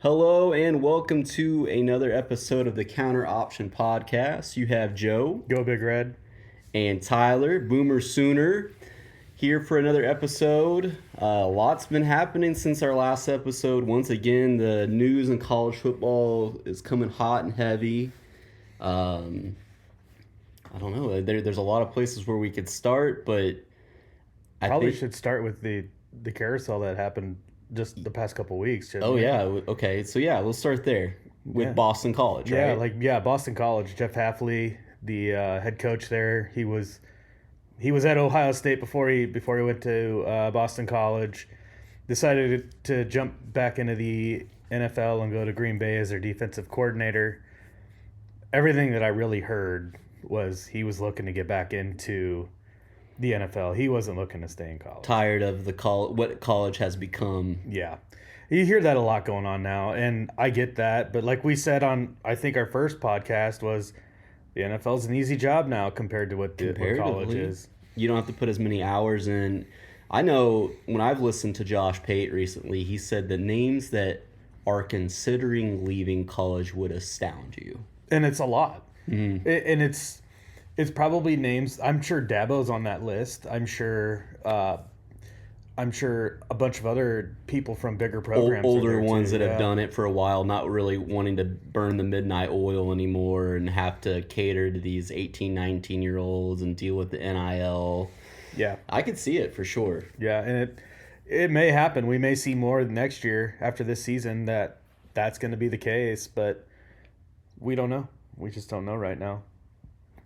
Hello and welcome to another episode of the Counter Option Podcast. You have Joe Go Big Red. and Tyler, Boomer Sooner, here for another episode. Lots been happening since our last episode. Once again, the news in college football is coming hot and heavy. I don't know. There's a lot of places where we could start, but I Probably think... should start with the carousel that happened just the past couple weeks. Oh, yeah. Okay. So, yeah, we'll start there with Boston College, right? Boston College. Jeff Hafley, the head coach there, he was at Ohio State before he went to Boston College. Decided to jump back into the NFL and go to Green Bay as their defensive coordinator. Everything that I really heard was he was looking to get back into the NFL. He wasn't looking to stay in college. Tired of what college has become. Yeah. You hear that a lot going on now, and I get that. But like we said on, I think our first podcast was, the NFL's an easy job now compared to what college is. You don't have to put as many hours in. I know when I've listened to Josh Pate recently, he said the names that are considering leaving college would astound you. And it's a lot. Mm-hmm. And it's probably names. I'm sure Dabo's on that list. I'm sure a bunch of other people from bigger programs, older ones that have done it for a while, not really wanting to burn the midnight oil anymore and have to cater to these 18, 19-year-olds and deal with the NIL. Yeah, I could see it for sure. Yeah, and it may happen. We may see more next year after this season that's going to be the case, but we don't know. We just don't know right now.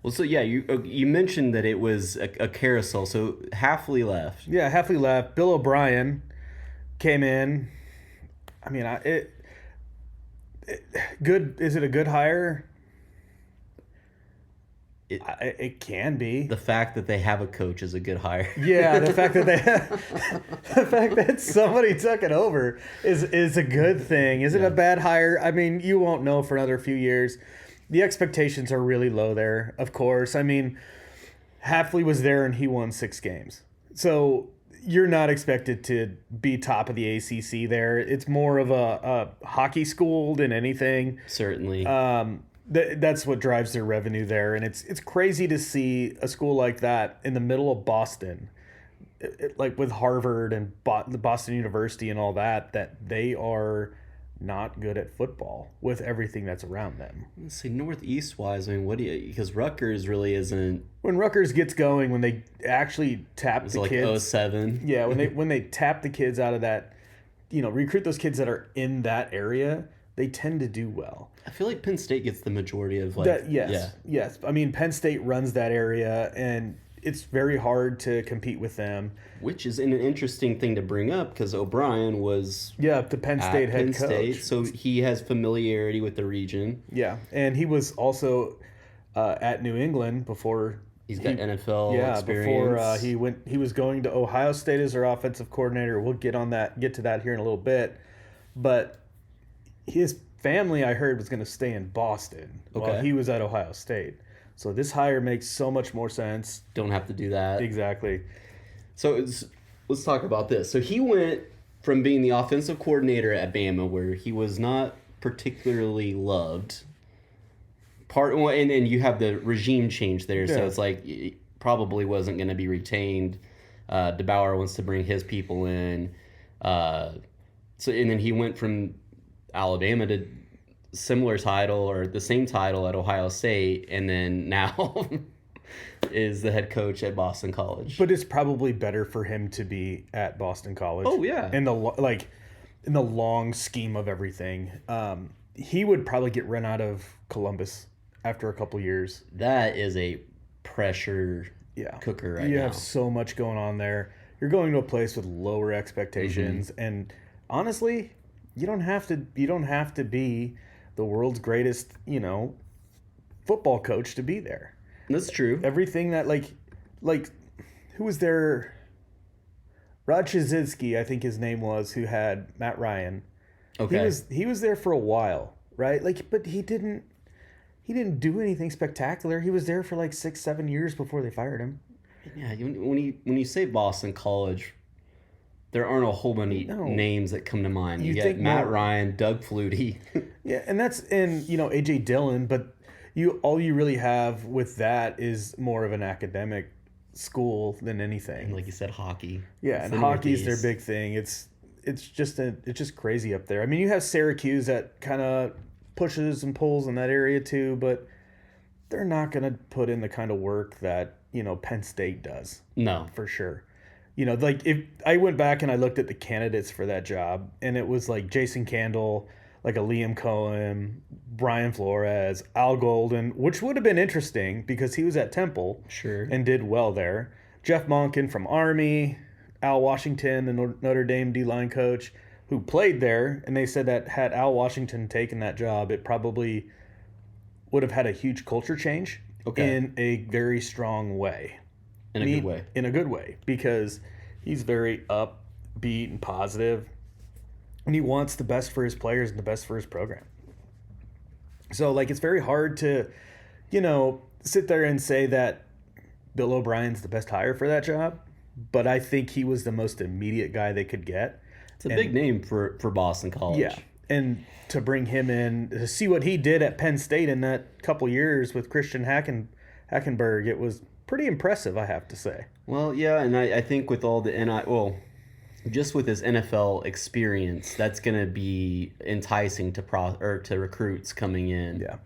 Well, so yeah, you mentioned that it was a carousel. So Hafley left. Yeah, Hafley left. Bill O'Brien came in. I mean, good. Is it a good hire? It can be. The fact that they have a coach is a good hire. Yeah, the fact that the fact that somebody took it over is a good thing. Is it a bad hire? I mean, you won't know for another few years. The expectations are really low there, of course. I mean, Hafley was there and he won 6 games. So you're not expected to be top of the ACC there. It's more of a hockey school than anything. Certainly. That's what drives their revenue there. And it's crazy to see a school like that in the middle of Boston, like with Harvard and the Boston University and all that they are not good at football with everything that's around them. Let's see, Northeast-wise, I mean, because Rutgers really isn't... When Rutgers gets going, when they actually tap the kids... like 07? Yeah, when they tap the kids out of that, recruit those kids that are in that area, they tend to do well. I feel like Penn State gets the majority of Yes. I mean, Penn State runs that area, and it's very hard to compete with them. Which is an interesting thing to bring up because O'Brien was the Penn State head coach. So he has familiarity with the region. Yeah, and he was also at New England before. He's got NFL experience. Before he was going to Ohio State as their offensive coordinator. We'll get to that here in a little bit. But his family, I heard, was going to stay in Boston while he was at Ohio State. So this hire makes so much more sense. Don't have to do that. Exactly. So let's talk about this. So he went from being the offensive coordinator at Bama, where he was not particularly loved. And you have the regime change there, so it's like it probably wasn't going to be retained. DeBauer wants to bring his people in. And then he went from Alabama to similar title or the same title at Ohio State, and then now is the head coach at Boston College. But it's probably better for him to be at Boston College. Oh yeah. In the long scheme of everything, he would probably get run out of Columbus after a couple years. That is a pressure cooker right now. You have so much going on there. You're going to a place with lower expectations, and honestly, you don't have to be the world's greatest, football coach to be there. That's true. Everything that like who was there? Rod Chizitsky, I think his name was, who had Matt Ryan. Okay. He was there for a while, right? But he didn't do anything spectacular. He was there for 6-7 years before they fired him. Yeah, when you say Boston College, there aren't a whole many names that come to mind. You get Matt Ryan, Doug Flutie. Yeah, and A.J. Dillon, but all you really have with that is more of an academic school than anything. And like you said, hockey. Yeah, and hockey's their big thing. It's just crazy up there. I mean, you have Syracuse that kind of pushes and pulls in that area too, but they're not going to put in the kind of work that, Penn State does. No. For sure. Like if I went back and I looked at the candidates for that job, and it was like Jason Candle, like a Liam Cohen, Brian Flores, Al Golden, which would have been interesting because he was at Temple. Sure. And did well there. Jeff Monken from Army, Al Washington, the Notre Dame D-line coach, who played there, and they said that had Al Washington taken that job, it probably would have had a huge culture change in a very strong way. In a good way. In a good way, because he's very upbeat and positive, and he wants the best for his players and the best for his program. So, like, it's very hard to, sit there and say that Bill O'Brien's the best hire for that job, but I think he was the most immediate guy they could get. It's a big name for Boston College. Yeah, and to bring him in, to see what he did at Penn State in that couple years with Christian Hackenberg, it was pretty impressive, I have to say. Well, yeah, and I think with all the just with his NFL experience, that's going to be enticing to recruits coming in. Yeah.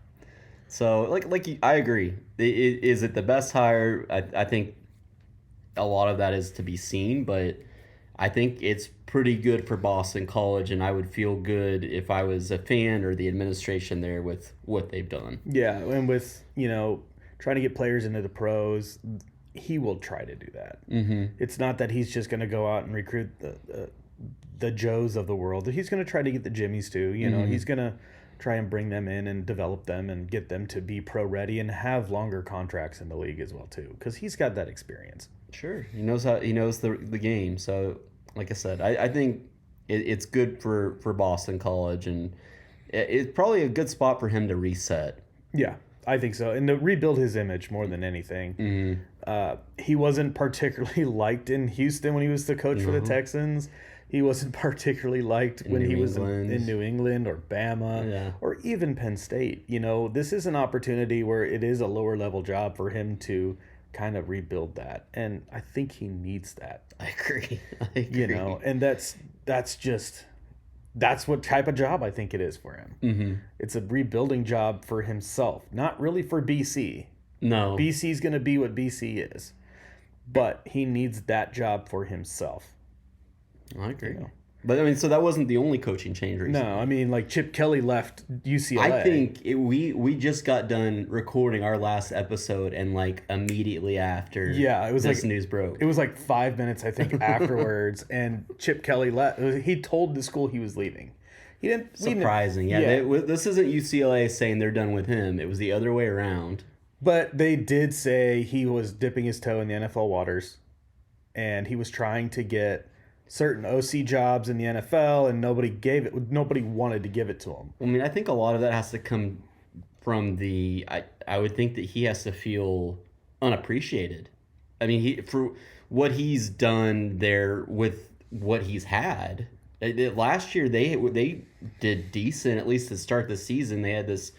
So, I agree. Is it the best hire? I think a lot of that is to be seen, but I think it's pretty good for Boston College, and I would feel good if I was a fan or the administration there with what they've done. Yeah, and with, trying to get players into the pros, he will try to do that. Mm-hmm. It's not that he's just going to go out and recruit the Joes of the world. He's going to try to get the Jimmies too. Mm-hmm. He's going to try and bring them in and develop them and get them to be pro ready and have longer contracts in the league as well too, because he's got that experience. Sure, he knows the game. So, like I said, I think it's good for Boston College, and it's probably a good spot for him to reset. Yeah. I think so, and to rebuild his image more than anything. Mm-hmm. He wasn't particularly liked in Houston when he was the coach for the Texans. He wasn't particularly liked when he was in New England or Bama or even Penn State. This is an opportunity where it is a lower level job for him to kind of rebuild that, and I think he needs that. I agree. And that's what type of job I think it is for him. Mm-hmm. It's a rebuilding job for himself, not really for BC. No. BC's going to be what BC is, but he needs that job for himself. I agree. But, so that wasn't the only coaching change recently. No, like Chip Kelly left UCLA. I think we just got done recording our last episode, and immediately after it was this news broke. It was 5 minutes, I think, afterwards, and Chip Kelly left. He told the school he was leaving. He didn't. Surprising. This isn't UCLA saying they're done with him. It was the other way around. But they did say he was dipping his toe in the NFL waters, and he was trying to get certain OC jobs in the NFL, and nobody wanted to give it to him. I think a lot of that has to come from I would think that he has to feel unappreciated. For what he's done there with what he's had. Last year they did decent, at least to start the season. They had this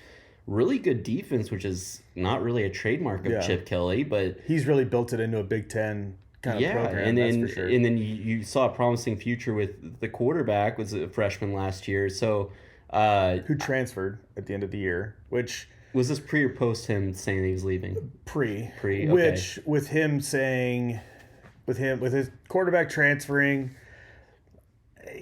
really good defense, which is not really a trademark of Chip Kelly, but he's really built it into a Big Ten kind of program, that's for sure. And then you saw a promising future with the quarterback, was a freshman last year. So who transferred at the end of the year, which was this pre or post him saying he was leaving? Pre. Okay. Which with him saying with his quarterback transferring,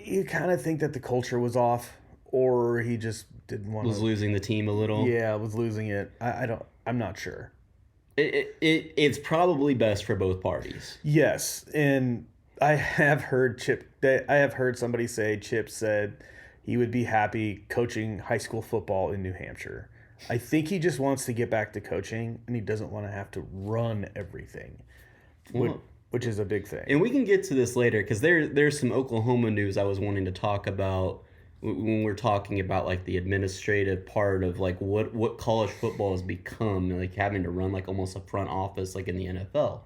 you kind of think that the culture was off, or he just didn't want to. Was losing the team a little. Yeah, was losing it. I'm not sure. It's probably best for both parties. Yes, and I have heard somebody say Chip said he would be happy coaching high school football in New Hampshire. I think he just wants to get back to coaching, and he doesn't want to have to run everything, which is a big thing. And we can get to this later, because there's some Oklahoma news I was wanting to talk about when we're talking about the administrative part of what college football has become, having to run almost a front office in the NFL.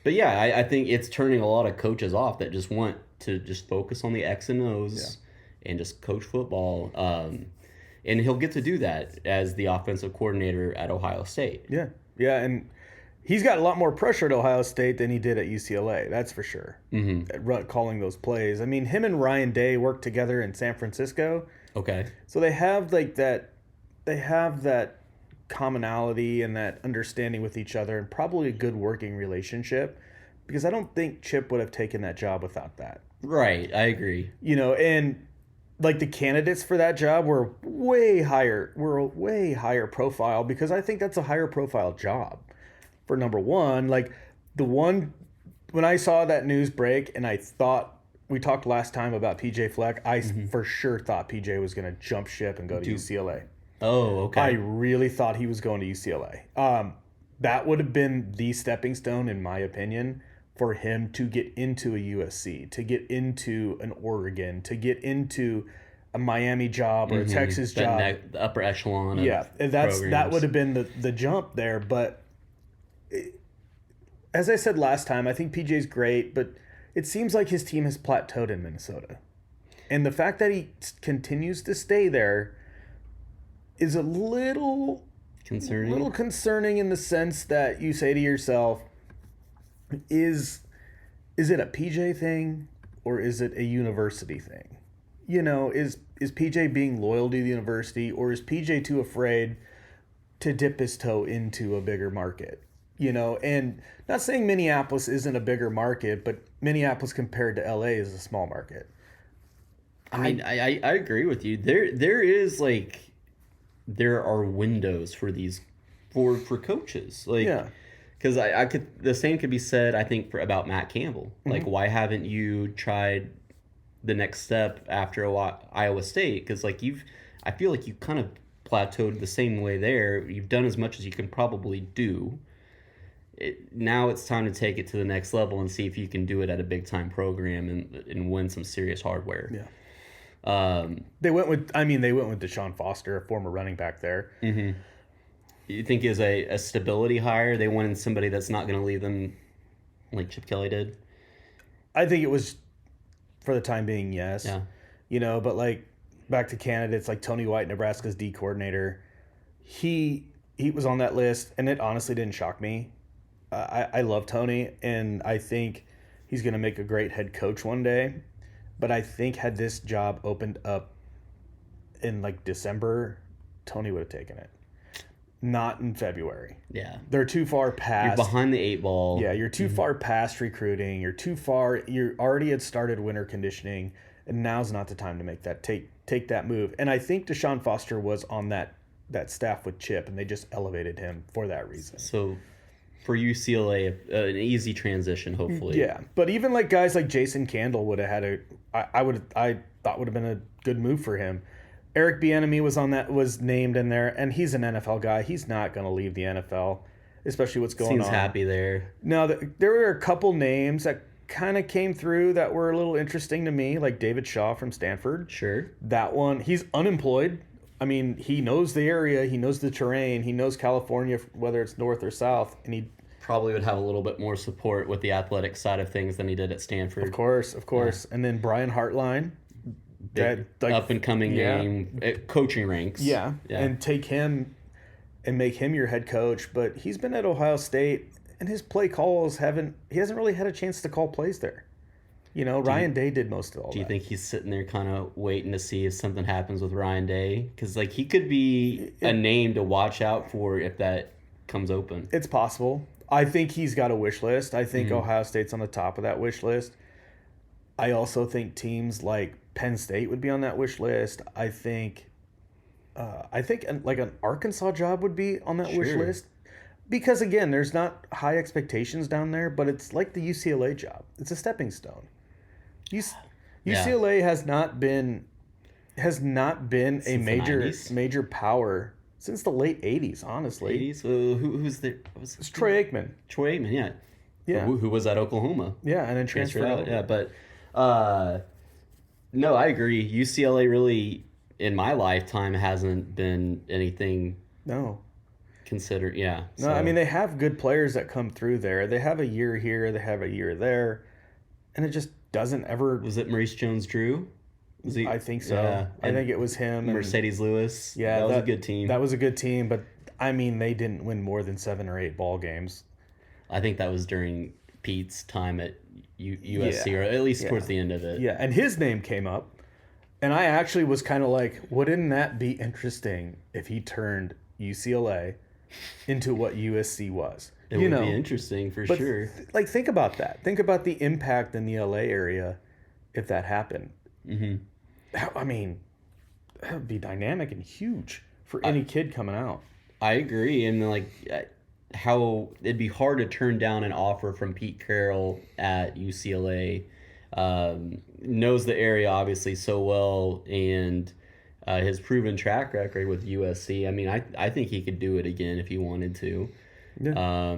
But yeah, I think it's turning a lot of coaches off that just want to just focus on the X and O's and just coach football. And he'll get to do that as the offensive coordinator at Ohio State. Yeah, yeah, and he's got a lot more pressure at Ohio State than he did at UCLA. That's for sure. Calling those plays. I mean, him and Ryan Day worked together in San Francisco. Okay. So they have like that. They have that commonality and that understanding with each other, and probably a good working relationship. Because I don't think Chip would have taken that job without that. Right, I agree. You know, and like the candidates for that job were way higher profile, because I think that's a higher profile job. For number one, like when I saw that news break and I thought, we talked last time about PJ Fleck, I for sure thought PJ was going to jump ship and go to UCLA. Oh, okay. I really thought he was going to UCLA. That would have been the stepping stone, in my opinion, for him to get into a USC, to get into an Oregon, to get into a Miami job or a Texas job. The upper echelon. That would have been the jump there. But as I said last time, I think PJ's great, but it seems like his team has plateaued in Minnesota. And the fact that he continues to stay there is a little concerning in the sense that you say to yourself, is it a PJ thing or is it a university thing? You know, is PJ being loyal to the university, or is PJ too afraid to dip his toe into a bigger market? You know, and not saying Minneapolis isn't a bigger market, but Minneapolis compared to LA is a small market. I mean, I agree with you. There are windows for these for coaches. Because the same could be said, I think, about Matt Campbell. Like, why haven't you tried the next step after Iowa State? Because I feel like you kind of plateaued the same way there. You've done as much as you can probably do. Now it's time to take it to the next level and see if you can do it at a big time program and win some serious hardware. Yeah. They went with Deshaun Foster, a former running back there. You think is a stability hire? They wanted somebody that's not going to leave them like Chip Kelly did? I think it was, for the time being, yes. Yeah. You know, but like back to candidates like Tony White, Nebraska's D coordinator, he was on that list, and it honestly didn't shock me. I love Tony, and I think he's going to make a great head coach one day. But I think had this job opened up in like December, Tony would have taken it. Not in February. Yeah. They're too far past. You're behind the 8 ball. Yeah, you're too far past recruiting. You already had started winter conditioning, and now's not the time to make that take that move. And I think Deshaun Foster was on that staff with Chip, and they just elevated him for that reason. So for UCLA, an easy transition, hopefully. Yeah, but even like guys like Jason Candle would have had I thought would have been a good move for him. Eric Bieniemy was named in there, and he's an NFL guy. He's not going to leave the NFL, especially what's going on. Seems happy there. Now, there were a couple names that kind of came through that were a little interesting to me, like David Shaw from Stanford. Sure. That one, he's unemployed. I mean, he knows the area, he knows the terrain, he knows California, whether it's north or south, and he probably would have a little bit more support with the athletic side of things than he did at Stanford. Of course. Yeah. And then Brian Hartline. Up and coming name, coaching ranks. Yeah, and take him and make him your head coach. But he's been at Ohio State, and his play calls he hasn't really had a chance to call plays there. You know, Ryan Day did most of all that. Do you think he's sitting there kind of waiting to see if something happens with Ryan Day? Because he could be a name to watch out for if that comes open. It's possible. I think he's got a wish list. I think Ohio State's on the top of that wish list. I also think teams like Penn State would be on that wish list. I think like an Arkansas job would be on that wish list. Because, again, there's not high expectations down there, but it's like the UCLA job. It's a stepping stone. UCLA has not been a major power since the late 80s, honestly. 80s? Who's there? It's Troy Aikman. Troy Aikman, yeah. Yeah. Who was at Oklahoma. Yeah, and then transferred out. Yeah, but no, I agree. UCLA really, in my lifetime, hasn't been anything considered. Yeah. No, I mean, they have good players that come through there. They have a year here, they have a year there, and doesn't ever. Was it Maurice Jones-Drew? I think so. Yeah. I think it was him. Mercedes Lewis. Yeah, that was a good team. That was a good team, but I mean, they didn't win more than 7 or 8 ball games. I think that was during Pete's time at USC, or at least towards the end of it. Yeah, and his name came up, and I actually was kind of like, wouldn't that be interesting if he turned UCLA into what USC was? It would be interesting for sure. Like, think about that. Think about the impact in the LA area if that happened. Mm-hmm. I mean, that would be dynamic and huge for any kid coming out. I agree, and like how it'd be hard to turn down an offer from Pete Carroll at UCLA. Knows the area obviously so well, and his proven track record with USC. I mean, I think he could do it again if he wanted to. Yeah.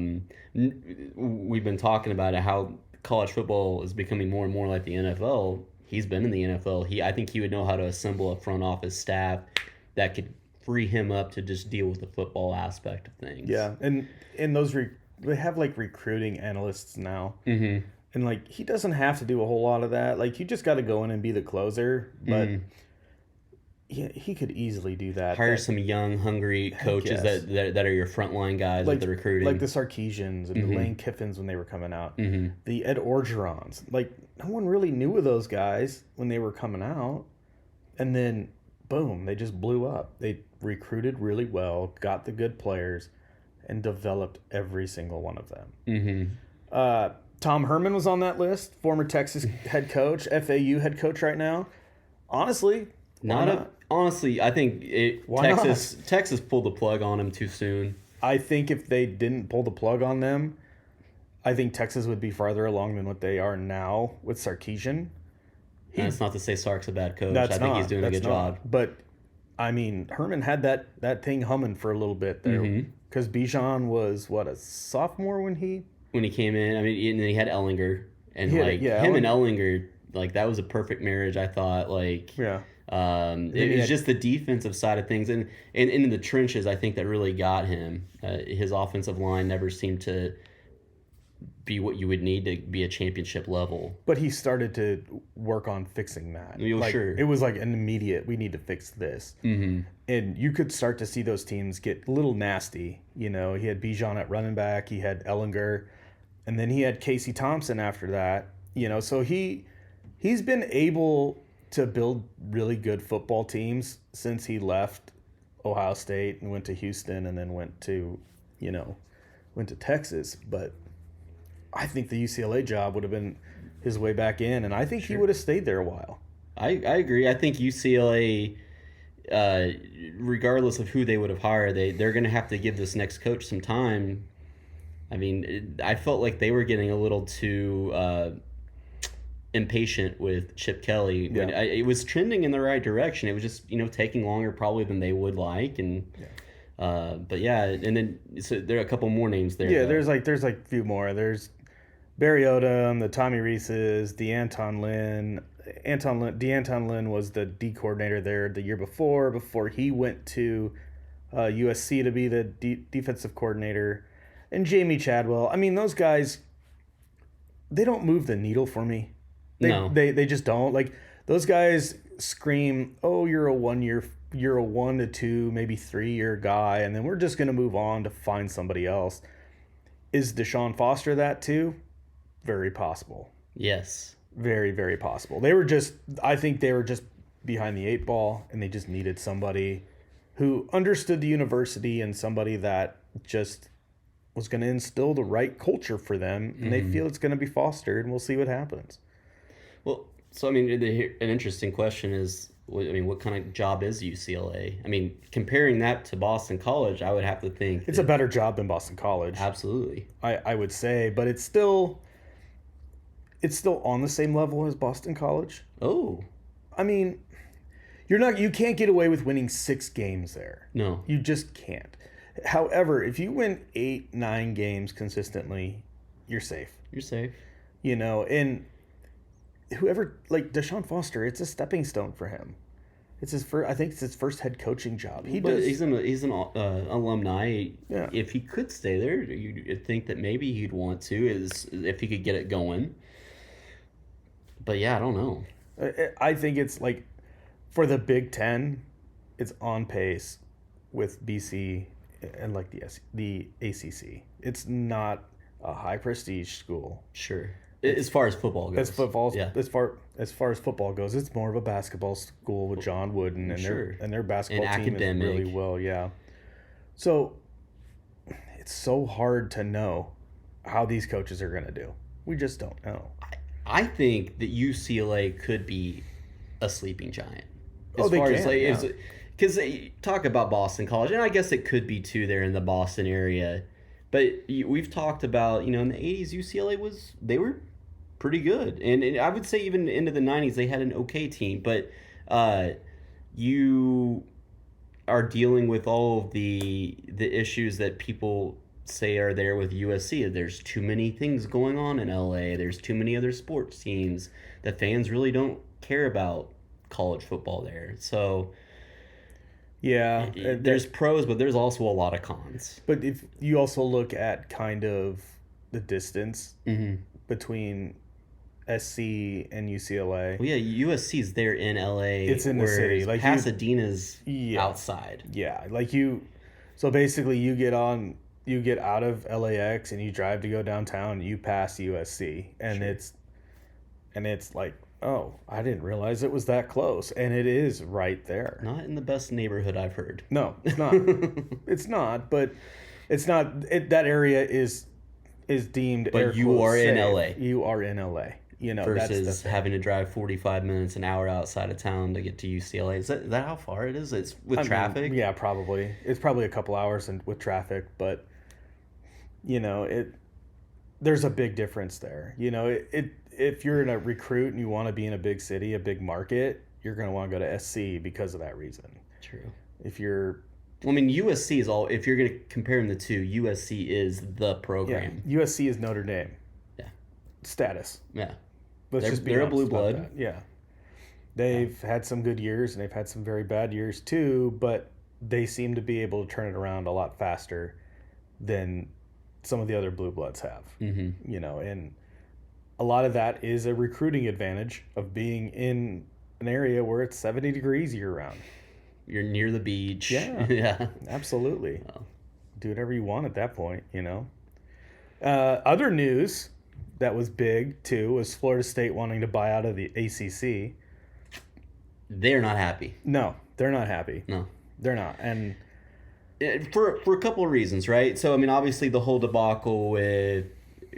We've been talking about it, how college football is becoming more and more like the NFL. He's been in the NFL. I think he would know how to assemble a front office staff that could free him up to just deal with the football aspect of things. Yeah, and those they have like recruiting analysts now, and like he doesn't have to do a whole lot of that. Like you just got to go in and be the closer, but he could easily do that. Hire some young, hungry coaches that are your frontline guys with the recruiting, like the Sarkeesians and the Lane Kiffins when they were coming out, the Ed Orgerons. Like no one really knew of those guys when they were coming out, and then boom, they just blew up. They recruited really well, got the good players, and developed every single one of them. Tom Herman was on that list, former Texas head coach, FAU head coach right now. Honestly, honestly, I think Texas pulled the plug on him too soon. I think if they didn't pull the plug on them, I think Texas would be farther along than what they are now with Sarkisian. That's not to say Sark's a bad coach. I think he's doing a good job. But, I mean, Herman had that thing humming for a little bit there. Because Bijan was, a sophomore when he came in? I mean, and he had Ellinger. And, him and Ellinger, like, that was a perfect marriage, I thought. Like, it was just the defensive side of things. And in the trenches, I think that really got him. His offensive line never seemed to be what you would need to be a championship level. But he started to work on fixing that. Sure. It was like an immediate, we need to fix this. And you could start to see those teams get a little nasty. You know, he had Bijan at running back, he had Ellinger, and then he had Casey Thompson after that. You know, so he's been able to build really good football teams since he left Ohio State and went to Houston and then went to Texas. But I think the UCLA job would have been his way back in, and I think he would have stayed there a while. I agree. I think UCLA, regardless of who they would have hired, they're going to have to give this next coach some time. I mean, I felt like they were getting a little too impatient with Chip Kelly. Yeah. It was trending in the right direction. It was just taking longer probably than they would like, and. But yeah, and then so there are a couple more names there. Yeah, there's a few more. There's Barry Odom, the Tommy Reeses, DeAnton Lynn. DeAnton Lynn was the D coordinator there the year before he went to USC to be the defensive coordinator. And Jamie Chadwell. I mean, those guys, they don't move the needle for me. They just don't. Like, those guys scream, oh, you're a 1 to 2, maybe 3 year guy, and then we're just going to move on to find somebody else. Is Deshaun Foster that too? Very possible. Yes. Very, very possible. I think they were just behind the 8 ball, and they just needed somebody who understood the university and somebody that just was going to instill the right culture for them, and they feel it's going to be fostered, and we'll see what happens. Well, so I mean, an interesting question is, what kind of job is UCLA? I mean, comparing that to Boston College, I would have to think it's a better job than Boston College. Absolutely, I would say, but it's still on the same level as Boston College. Oh, I mean, you can't get away with winning 6 games there. No, you just can't. However, if you win 8, 9 games consistently, you're safe. You're safe. And whoever, like Deshaun Foster, it's a stepping stone for him. It's his first. I think it's his first head coaching job. He's an alumni. Yeah. If he could stay there, you'd think that maybe he'd want to, if he could get it going. But yeah, I don't know. I think it's like for the Big Ten, it's on pace with BC and like the ACC. It's not a high prestige school. Sure. As far as football goes. As far as football goes, it's more of a basketball school with John Wooden and their basketball and team academic. is really well, yeah. So it's so hard to know how these coaches are going to do. We just don't know. I think that UCLA could be a sleeping giant. Because talk about Boston College, and I guess it could be too there in the Boston area. But we've talked about, in the 80s, UCLA they were pretty good. And I would say even into the 90s, they had an okay team. But you are dealing with all of the issues that people say are there with USC. There's too many things going on in LA. There's too many other sports teams. The fans really don't care about college football there. So yeah, there's pros, but there's also a lot of cons. But if you also look at kind of the distance between SC and UCLA. Well, yeah, USC's there in LA. It's in the city. Like Pasadena's outside. Yeah, so basically you get out of LAX and you drive to go downtown, you pass USC, and it's like, oh, I didn't realize it was that close, and it is right there. Not in the best neighborhood I've heard. No, it's not. It's not, but it's not. That area is deemed. But you are in LA. You are in LA. Versus having to drive 45 minutes, an hour outside of town to get to UCLA. Is that how far it is? It's with traffic? Yeah, probably. It's probably a couple hours with traffic, but there's a big difference there. If you're in a recruit and you want to be in a big city, a big market, you're going to want to go to SC because of that reason. True. USC is all. If you're going to compare them the two, USC is the program. Yeah, USC is Notre Dame. Yeah. Status. Yeah. They're a blue blood. Yeah. They've had some good years and they've had some very bad years too, but they seem to be able to turn it around a lot faster than some of the other blue bloods have. Mm-hmm. And a lot of that is a recruiting advantage of being in an area where it's 70 degrees year round. You're near the beach. Yeah. Yeah. Absolutely. Oh. Do whatever you want at that point, Other news that was big too was Florida State wanting to buy out of the ACC. They're not happy. No, they're not happy. No, they're not. And for a couple of reasons, right? So, obviously the whole debacle with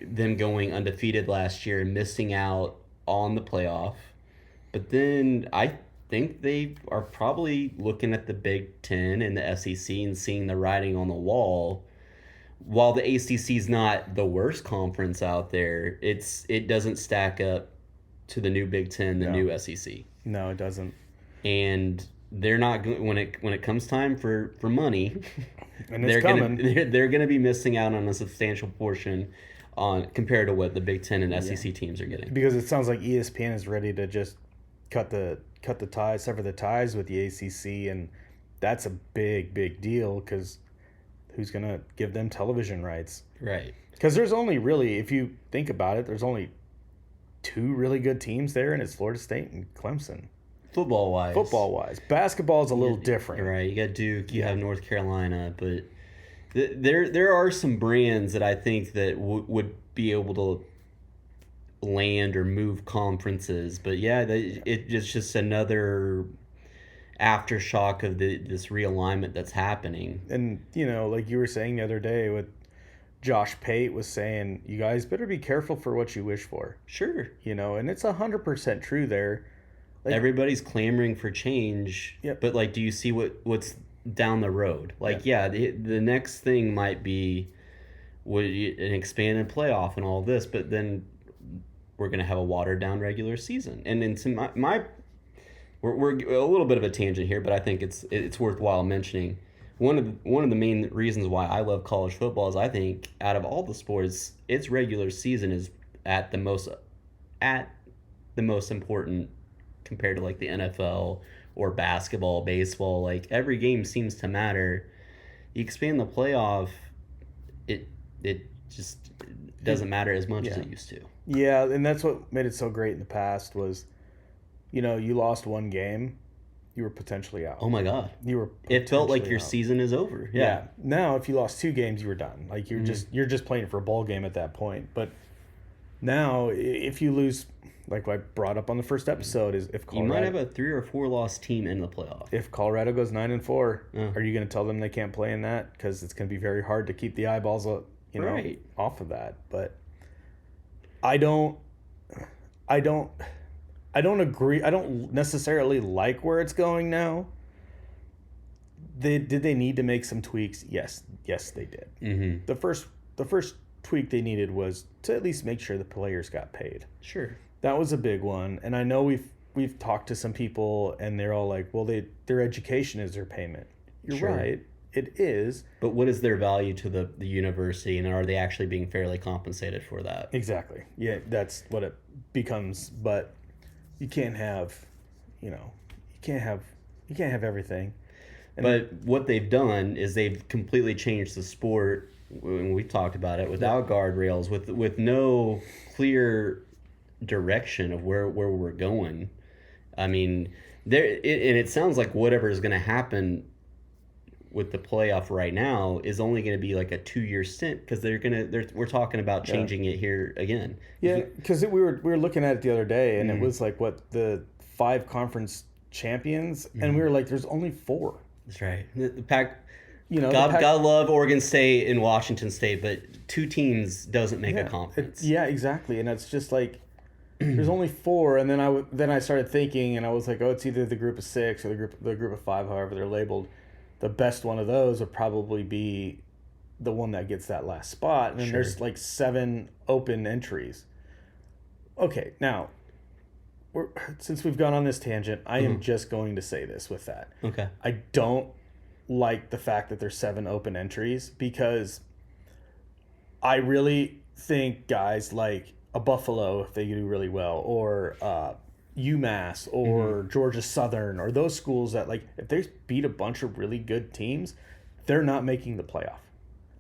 them going undefeated last year and missing out on the playoff. But then I think they are probably looking at the Big Ten and the SEC and seeing the writing on the wall. While the ACC is not the worst conference out there, it doesn't stack up to the new Big Ten, new SEC. No, it doesn't. And they're not when it comes time for money, and they're gonna be missing out on a substantial portion compared to what the Big Ten and SEC teams are getting. Because it sounds like ESPN is ready to just sever the ties with the ACC, and that's a big deal because who's going to give them television rights? Right. Because there's only really, if you think about it, there's only two really good teams there, and it's Florida State and Clemson. Football-wise. Basketball is a little different. Right. You got Duke, you have North Carolina, but there are some brands that I think that would be able to land or move conferences. But yeah, it's just another aftershock of this realignment that's happening. And like you were saying the other day with Josh Pate was saying, you guys better be careful for what you wish for. Sure. And it's 100% true there. Like, everybody's clamoring for change. Yep. But do you see what's down the road? The next thing might be an expanded playoff and all this, but then we're going to have a watered down regular season. And into we're a little bit of a tangent here, but I think it's worthwhile mentioning. One of the main reasons why I love college football is I think out of all the sports, its regular season is at the most important compared to the NFL or basketball, baseball. Every game seems to matter. You expand the playoff, it just doesn't matter as much as it used to. Yeah, and that's what made it so great in the past was, you lost one game, you were potentially out. Oh my God. It felt like your season is over. Yeah. Now, if you lost 2 games, you were done. Like you're just playing for a bowl game at that point. But now, if you lose, like I brought up on the first episode, is if Colorado, you might have a 3 or 4 loss team in the playoff. If Colorado goes 9-4, are you going to tell them they can't play in that? Because it's going to be very hard to keep the eyeballs, off of that. But I don't agree. I don't necessarily like where it's going now. Did they need to make some tweaks? Yes, they did. Mm-hmm. The first tweak they needed was to at least make sure the players got paid. Sure. That was a big one, and I know we've talked to some people, and they're all like, "Well, their education is their payment." You're right, it is. But what is their value to the university, and are they actually being fairly compensated for that? Exactly. Yeah, that's what it becomes. But you can't have, you can't have everything. But what they've done is they've completely changed the sport. When we talked about it, without guardrails, with no clear direction of where we're going. I mean, and it sounds like whatever is going to happen with the playoff right now is only going to be like a 2-year stint, because we're talking about changing it here again. Yeah, because we were looking at it the other day, and it was like the 5 conference champions, and we were like, there's only 4. That's right. The Pac. God love Oregon State and Washington State, but 2 teams doesn't make a conference. Yeah, exactly, and it's just like there's only 4, and then I started thinking, and I was like, oh, it's either the group of 6 or the group of 5, however they're labeled. The best one of those would probably be the one that gets that last spot, and then there's like 7 open entries. Okay, now since we've gone on this tangent, I am just going to say this with that. Okay, I don't like the fact that there's 7 open entries, because I really think guys like a Buffalo, if they do really well, or UMass or Georgia Southern, or those schools that, like, if they beat a bunch of really good teams, they're not making the playoff.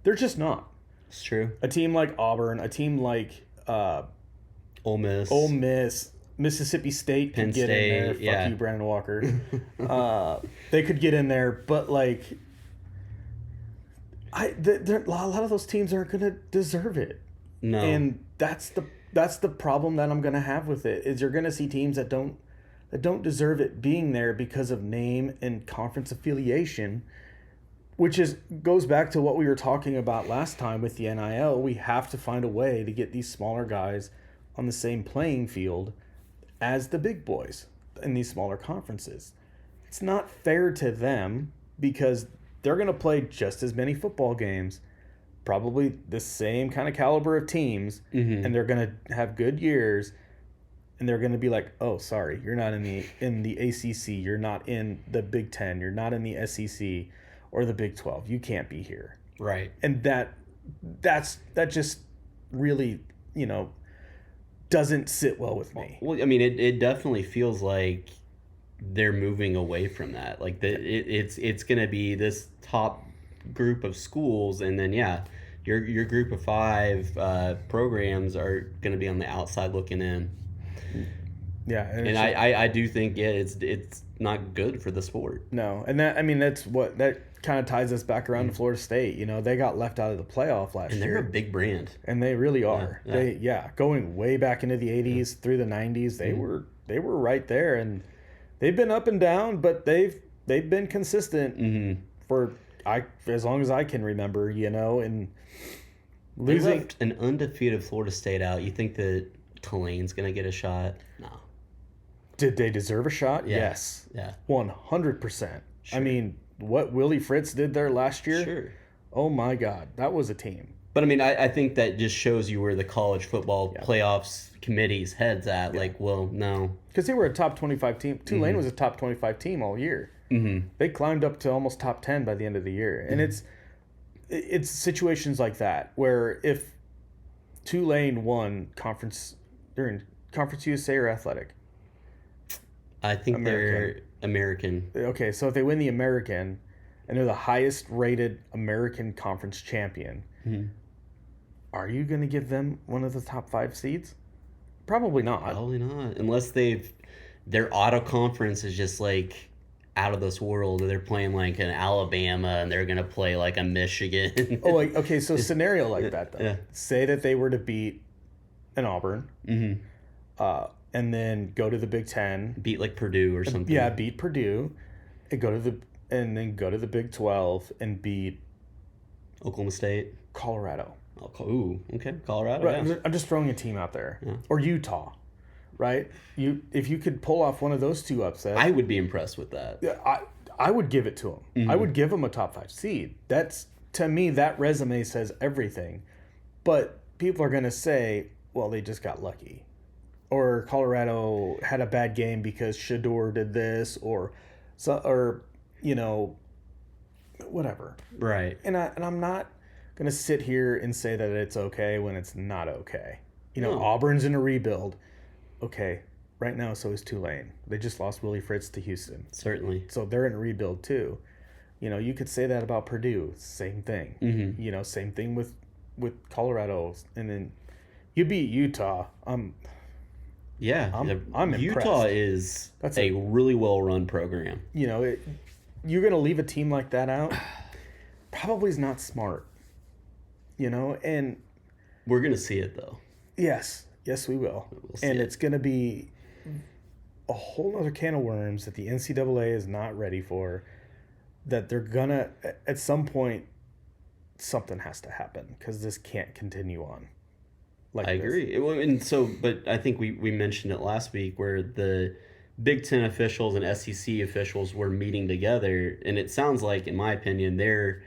They're just not. It's true. A team like Auburn, a team like Ole Miss, Mississippi State Penn could get State, in there. Fuck you, Brandon Walker. They could get in there, but like, a lot of those teams aren't going to deserve it. No, and that's the problem that I'm going to have with it. Is you're going to see teams that don't deserve it being there because of name and conference affiliation, which goes back to what we were talking about last time with the NIL. We have to find a way to get these smaller guys on the same playing field as the big boys in these smaller conferences. It's not fair to them, because they're going to play just as many football games, probably the same kind of caliber of teams, and they're going to have good years, and they're going to be like, oh, sorry, you're not in the ACC, you're not in the Big Ten, you're not in the SEC or the Big 12, you can't be here. Right. And that just really, doesn't sit well with me. Well, I mean, it definitely feels like they're moving away from that. Like it's going to be this top group of schools, and then your group of 5 programs are going to be on the outside looking in. Yeah, and I do think it's not good for the sport. No, and that's what that kind of ties us back around to Florida State. They got left out of the playoff last year. And they're a big brand. And they really are. Yeah. They going way back into the 80s through the 90s, they were right there, and they've been up and down, but they've been consistent for as long as I can remember, and losing. They left an undefeated Florida State out. You think that Tulane's going to get a shot? No. Did they deserve a shot? Yeah. Yes. Yeah. 100%. Sure. I mean, what Willie Fritz did there last year? Sure. Oh my God, that was a team. But I mean, I think that just shows you where the college football playoffs committee's head's at. Yeah. Like, well, no. Because they were a top 25 team. Tulane was a top 25 team all year. They climbed up to almost top 10 by the end of the year. And it's situations like that where if Tulane won during Conference USA or Athletic? I think they're American. Okay, so if they win the American and they're the highest rated American conference champion, are you going to give them one of the top 5 seeds? Probably not. Probably not, unless their auto conference is just like out of this world. They're playing like an Alabama and they're gonna play like a Michigan. Oh, okay. So scenario like that though. Yeah. Say that they were to beat an Auburn, Mm-hmm. And then go to the Big Ten. Beat like Purdue or something. Yeah, beat Purdue, and then go to the Big 12 and beat Oklahoma State, Colorado. Ooh, okay, Colorado. Right. Yeah. I'm just throwing a team out there, Yeah. or Utah, right? If you could pull off one of those 2 upsets, I would be impressed with that. I would give it to them. Mm-hmm. I would give them a top 5 seed. That's, to me, that resume says everything. But people are going to say, well, they just got lucky. Or Colorado had a bad game because Shador did this, or whatever. Right. And I'm not going to sit here and say that it's okay when it's not okay. No. Auburn's in a rebuild. Okay, right now so is Tulane. They just lost Willie Fritz to Houston. Certainly. So they're in a rebuild too. You could say that about Purdue. Same thing. Mm-hmm. Same thing with Colorado. And then you beat Utah. I'm Utah impressed. is That's a really well-run program. You're going to leave a team like that out? Probably is not smart. And We're gonna see it though. yes, we will. We'll see And it. it's going to be a whole other can of worms that the NCAA is not ready for, that they're going to, at some point, something has to happen because this can't continue on. I agree. But I think we mentioned it last week where the Big Ten officials and SEC officials were meeting together, and it sounds like, in my opinion, we're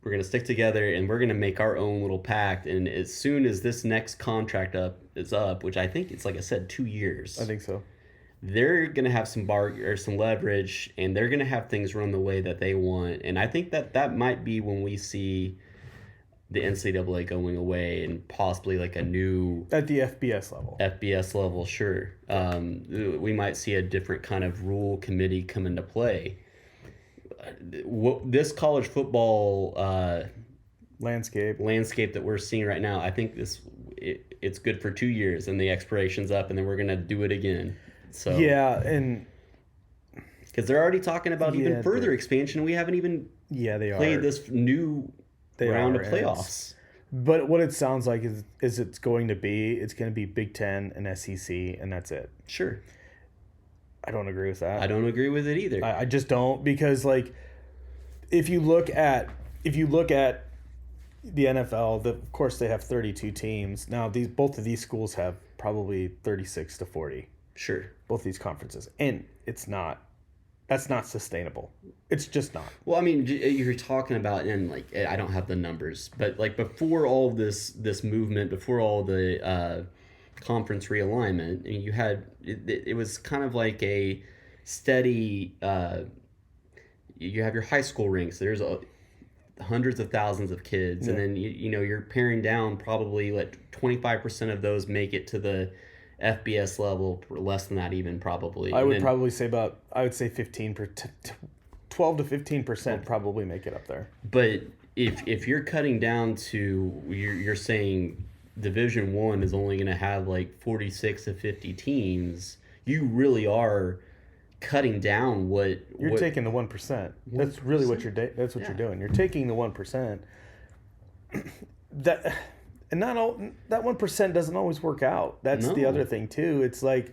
going to stick together and we're going to make our own little pact. And as soon as this next contract is up, which I think it's, like I said, 2 years. I think so. They're going to have some some leverage, and they're going to have things run the way that they want. And I think that might be when we see the NCAA going away and possibly like a new... At the FBS level. FBS level, sure. We might see a different kind of rule committee come into play. This college football landscape that we're seeing right now, I think it's good for 2 years, and the expiration's up, and then we're gonna do it again. So yeah, and because they're already talking about even further expansion, we haven't even played this new round of playoffs. But what it sounds like is it's going to be Big Ten and SEC, and that's it. Sure. I don't agree with that. I don't agree with it either. I just don't, because like if you look at the NFL, of course they have 32 teams. Now both of these schools have probably 36 to 40. Sure. Both these conferences. And that's not sustainable. It's just not. Well, I mean, you're talking about, and like, I don't have the numbers, but like before all of this movement, before all the conference realignment, I mean, you had it was kind of like a steady. You have your high school ranks. There's hundreds of thousands of kids, and then you're paring down. Probably like 25% of those make it to the FBS level, less than that even probably. I would say 12 to 15% probably make it up there. But if you're cutting down to, you're saying Division I is only going to have like 46 to 50 teams, you really are cutting down what you're taking the 1%. That's really what you're you're doing. You're taking the 1%. And not all that 1% doesn't always work out. That's the other thing too. It's like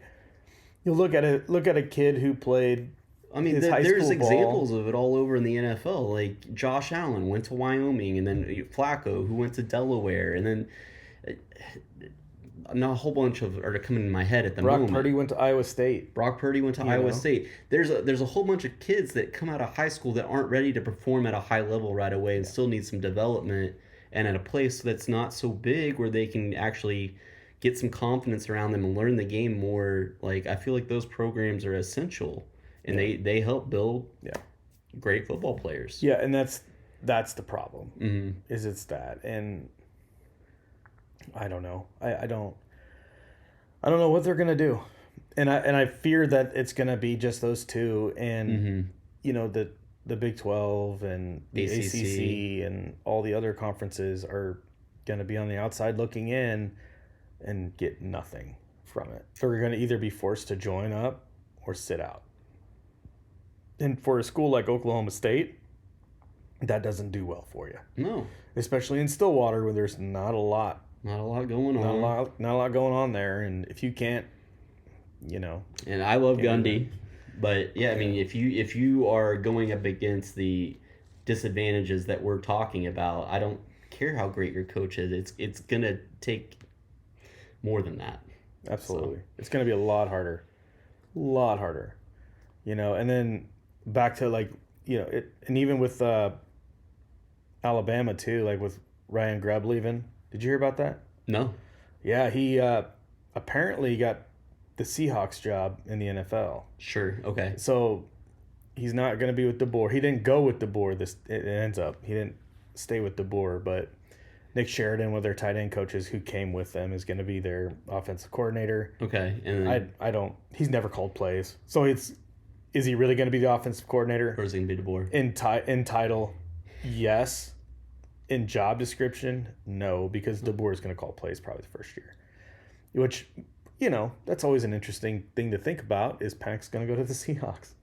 you look at a kid who played. I mean, there's examples of it all over in the NFL. Like Josh Allen went to Wyoming, and then Flacco, who went to Delaware, and then a whole bunch are coming in my head at the moment. Brock Purdy went to Iowa State. There's a whole bunch of kids that come out of high school that aren't ready to perform at a high level right away and still need some development, and at a place that's not so big where they can actually get some confidence around them and learn the game more. Like, I feel like those programs are essential, and they help build great football players. Yeah, and that's the problem. Mm-hmm. Is it's that, and I don't know. I don't know what they're gonna do, and I fear that it's gonna be just those two, and the Big 12 and the ACC and all the other conferences are going to be on the outside looking in and get nothing from it. They're going to either be forced to join up or sit out. And for a school like Oklahoma State, that doesn't do well for you. No. Especially in Stillwater where there's not a lot going on. Not a lot going on there. And if you can't, And I love Gundy. But yeah, I mean, if you are going up against the disadvantages that we're talking about, I don't care how great your coach is. It's gonna take more than that. Absolutely, so. It's gonna be a lot harder. And then back to and even with Alabama too, like with Ryan Grubb leaving. Did you hear about that? No. Yeah, he apparently got the Seahawks job in the NFL. Sure. Okay. So he's not going to be with DeBoer. He didn't go with DeBoer. It ends up he didn't stay with DeBoer, but Nick Sheridan, one of their tight end coaches who came with them, is going to be their offensive coordinator. Okay. And I don't. He's never called plays, so is he really going to be the offensive coordinator? Or is he going to be DeBoer? In title, yes. In job description, no, because DeBoer is going to call plays probably the first year, which. That's always an interesting thing to think about. Is Penix going to go to the Seahawks?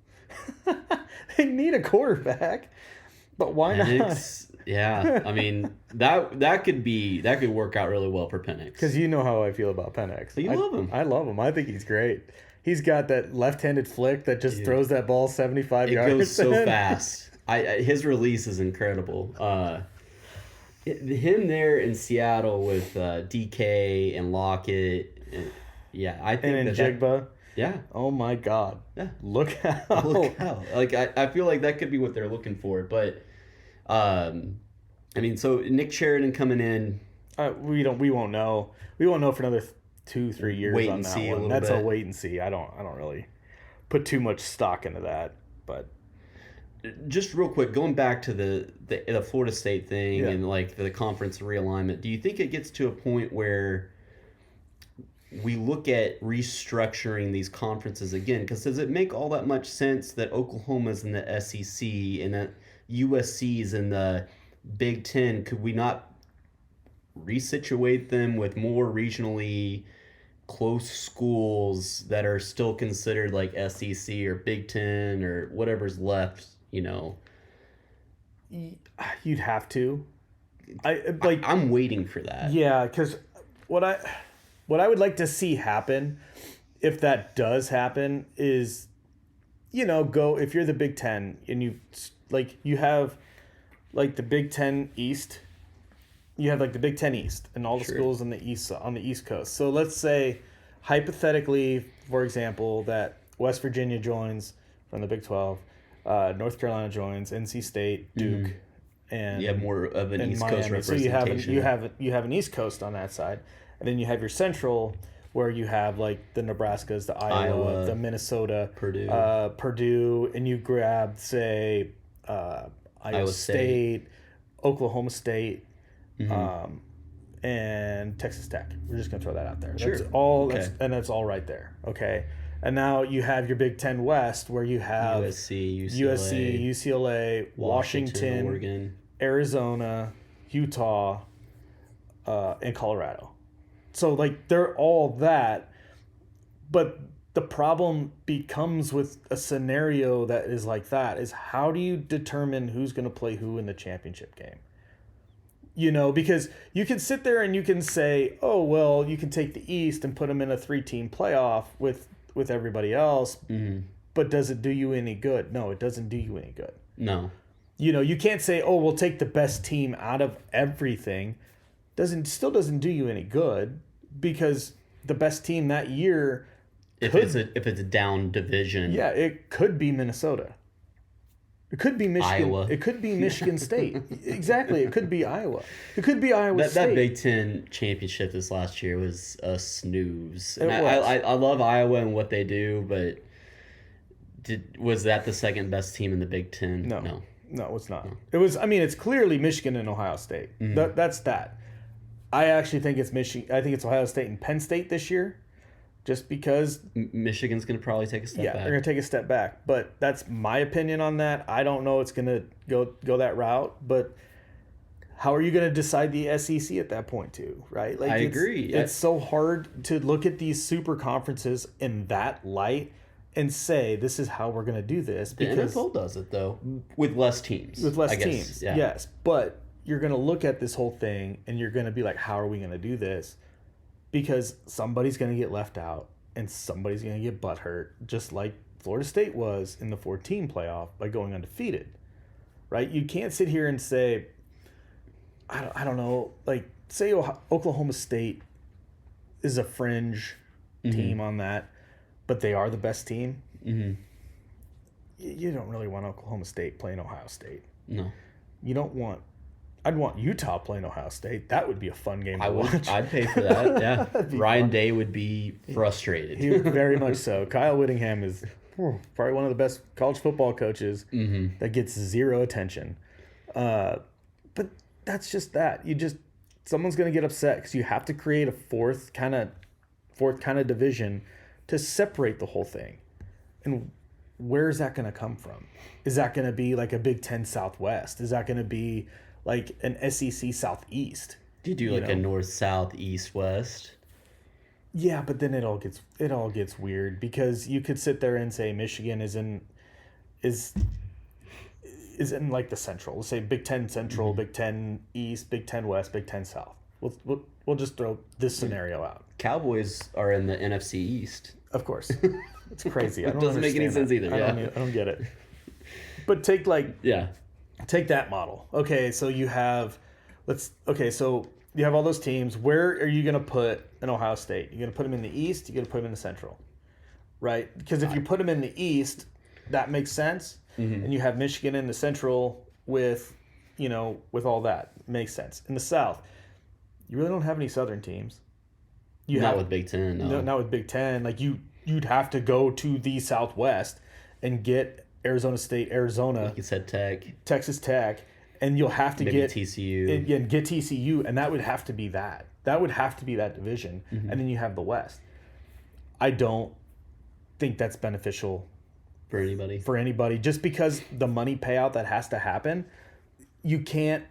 They need a quarterback, but why not? Yeah, I mean that could work out really well for Penix. Because you know how I feel about Penix. You love him. I love him. I think he's great. He's got that left-handed flick that just throws that ball 75 yards. It goes so fast. His release is incredible. Him there in Seattle with DK and Lockett. Yeah, I think and Jigba. Yeah. Oh my God. Yeah. Look out. Like I feel like that could be what they're looking for, but I mean, so Nick Sheridan coming in. We won't know. We won't know for another 2-3 years wait on and that see one. A little That's bit. a wait and see. I don't really put too much stock into that, but just real quick, going back to the Florida State thing and like the conference realignment, do you think it gets to a point where we look at restructuring these conferences again? Because does it make all that much sense that Oklahoma's in the SEC and that USC's in the Big Ten? Could we not resituate them with more regionally close schools that are still considered like SEC or Big Ten or whatever's left, You'd have to. I'm waiting for that. Yeah, because what I would like to see happen, if that does happen, is, go if you're the Big Ten and you have like the Big Ten East, you have like the Big Ten East and all the schools on the East Coast. So let's say hypothetically, for example, that West Virginia joins from the Big 12, North Carolina joins, NC State, Duke, and you have more of an East Miami. Coast representation. So you have an East Coast on that side. And then you have your Central, where you have like the Nebraskas, the Iowa, the Minnesota, Purdue, and you grab, say, Iowa State, Oklahoma State, and Texas Tech. We're just gonna throw that out there. Sure. That's all, okay. That's all right there. Okay. And now you have your Big Ten West, where you have USC, UCLA, Washington, Oregon, Arizona, Utah, and Colorado. So, they're all that, but the problem becomes with a scenario that is like that is how do you determine who's going to play who in the championship game? Because you can sit there and you can say, oh, well, you can take the East and put them in a 3-team playoff with everybody else, but does it do you any good? No, it doesn't do you any good. No. You can't say, oh, we'll take the best team out of everything. Still doesn't do you any good, because the best team that year, if it's a down division, it could be Minnesota, it could be Michigan, Iowa, it could be Michigan State, exactly, it could be Iowa, it could be Iowa State. That Big Ten championship this last year was a snooze. And was. I love Iowa and what they do, but was that the second best team in the Big Ten? No, it's not. It was. I mean, it's clearly Michigan and Ohio State. That's that. I actually think it's Michigan. I think it's Ohio State and Penn State this year, just because Michigan's going to probably take a step back. Yeah, they're going to take a step back. But that's my opinion on that. I don't know it's going to go that route. But how are you going to decide the SEC at that point too, right? Like, I agree. It's so hard to look at these super conferences in that light and say, this is how we're going to do this. Because the NFL does it, though, with less teams. With less teams, yes. But you're going to look at this whole thing and you're going to be like, how are we going to do this? Because somebody's going to get left out and somebody's going to get butthurt, just like Florida State was in the 14 playoff by going undefeated, right? You can't sit here and say, I don't know, like, say Oklahoma State is a fringe team on that, but they are the best team. Mm-hmm. You don't really want Oklahoma State playing Ohio State. No. You don't want... I'd want Utah playing Ohio State. That would be a fun game to watch. I'd pay for that, yeah. Ryan fun. Day would be frustrated. He very much so. Kyle Whittingham is probably one of the best college football coaches that gets zero attention. But that's just that. Someone's going to get upset because you have to create a fourth kind of division to separate the whole thing. And where is that going to come from? Is that going to be like a Big Ten Southwest? Is that going to be like an SEC Southeast? Do you do like a North, South, East, West? Yeah, but then it all gets weird because you could sit there and say Michigan is in like the Central. Let's say Big Ten Central, Big Ten East, Big Ten West, Big Ten South. We'll just throw this scenario out. Cowboys are in the NFC East. Of course. It's crazy. It doesn't make any sense either. I don't get it. But take that model. Okay, so you have all those teams. Where are you going to put an Ohio State? You're going to put them in the East, you're going to put them in the Central. Right? Because if you put them in the East, that makes sense. Mm-hmm. And you have Michigan in the Central with all that. Makes sense. In the South, you really don't have any Southern teams. With Big Ten. No. Not with Big Ten. Like you'd have to go to the Southwest and get Arizona State, Arizona. Like you said, Texas Tech. And you'll have to get TCU. And get TCU. And that would have to be that. That would have to be that division. Mm-hmm. And then you have the West. I don't think that's beneficial for anybody. Just because the money payout that has to happen, you can't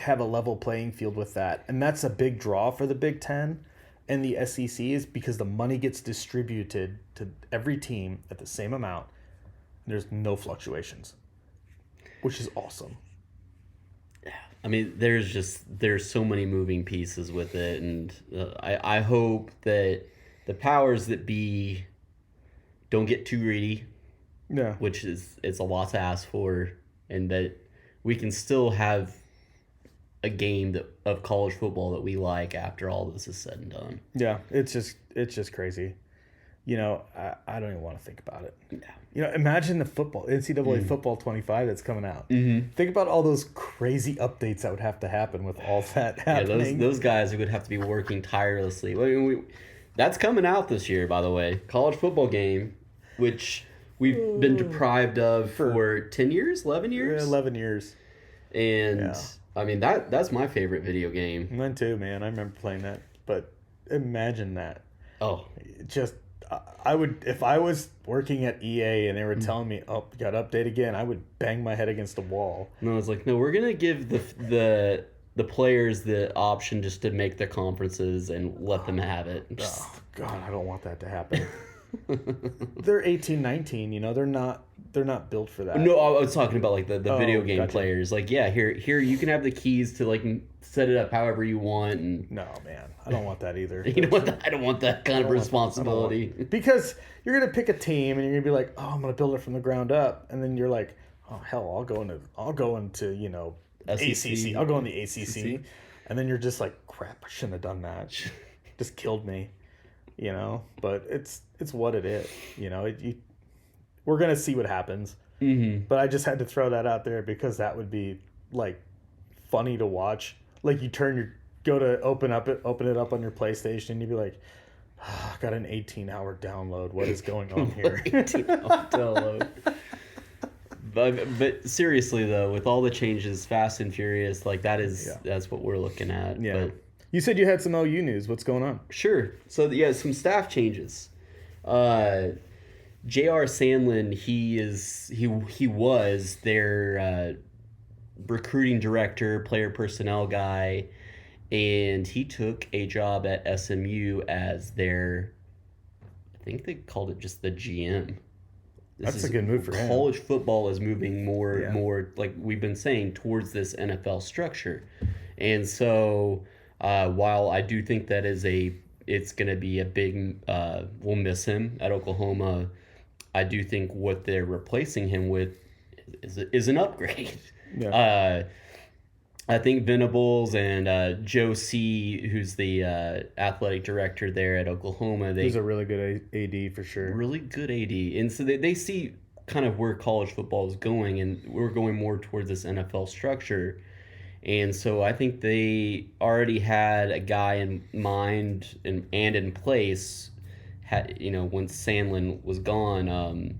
have a level playing field with that. And that's a big draw for the Big Ten and the SEC is because the money gets distributed to every team at the same amount. There's no fluctuations, which is awesome. Yeah. I mean, there's so many moving pieces with it. And I hope that the powers that be don't get too greedy. Yeah. Which it's a lot to ask for, and that we can still have a game of college football that we like after all this is said and done. Yeah, it's just crazy. I don't even want to think about it. Yeah. Imagine the NCAA football 25 that's coming out. Mm-hmm. Think about all those crazy updates that would have to happen with all that happening. Yeah, those guys would have to be working tirelessly. That's coming out this year, by the way. College football game, which we've been deprived of for 10 years, 11 years? 11 years. And, yeah. I mean, that's my favorite video game. Mine too, man. I remember playing that. But imagine that. Oh. I would, if I was working at EA and they were telling me, oh, you got to update again, I would bang my head against the wall. No, it's like, no, we're going to give the players the option just to make their conferences and let them have it. Oh, God, I don't want that to happen. They're 18, 19, they're not built for that. No, I was talking about like the video game players. Like, yeah, here you can have the keys to like set it up however you want. And no, man, I don't want that either. You know what? I don't want that kind of responsibility. Because you're gonna pick a team and you're gonna be like, oh, I'm gonna build it from the ground up, and then you're like, oh hell, I'll go into ACC. I'll go in the ACC, and then you're just like, crap, I shouldn't have done that. Just killed me. But it's what it is. We're gonna see what happens. Mm-hmm. But I just had to throw that out there because that would be like funny to watch. Like you go to open it up on your PlayStation, and you'd be like, oh, I got an 18-hour download. What is going on here? 18-hour download. But seriously though, with all the changes, Fast and Furious, like that's what we're looking at. Yeah. But You said you had some OU news. What's going on? Sure. So yeah, some staff changes. J.R. Sandlin, he was their recruiting director, player personnel guy, and he took a job at SMU as their, I think they called it just the GM. That's a good move for him. College football is moving more like we've been saying towards this NFL structure, and so while I do think that it's going to be a big, we'll miss him at Oklahoma. I do think what they're replacing him with is an upgrade. Yeah. I think Venables and Joe C., who's the athletic director there at Oklahoma, He's a really good AD for sure. Really good AD. And so they see kind of where college football is going, and we're going more towards this NFL structure. And so I think they already had a guy in mind and in place, once Sandlin was gone.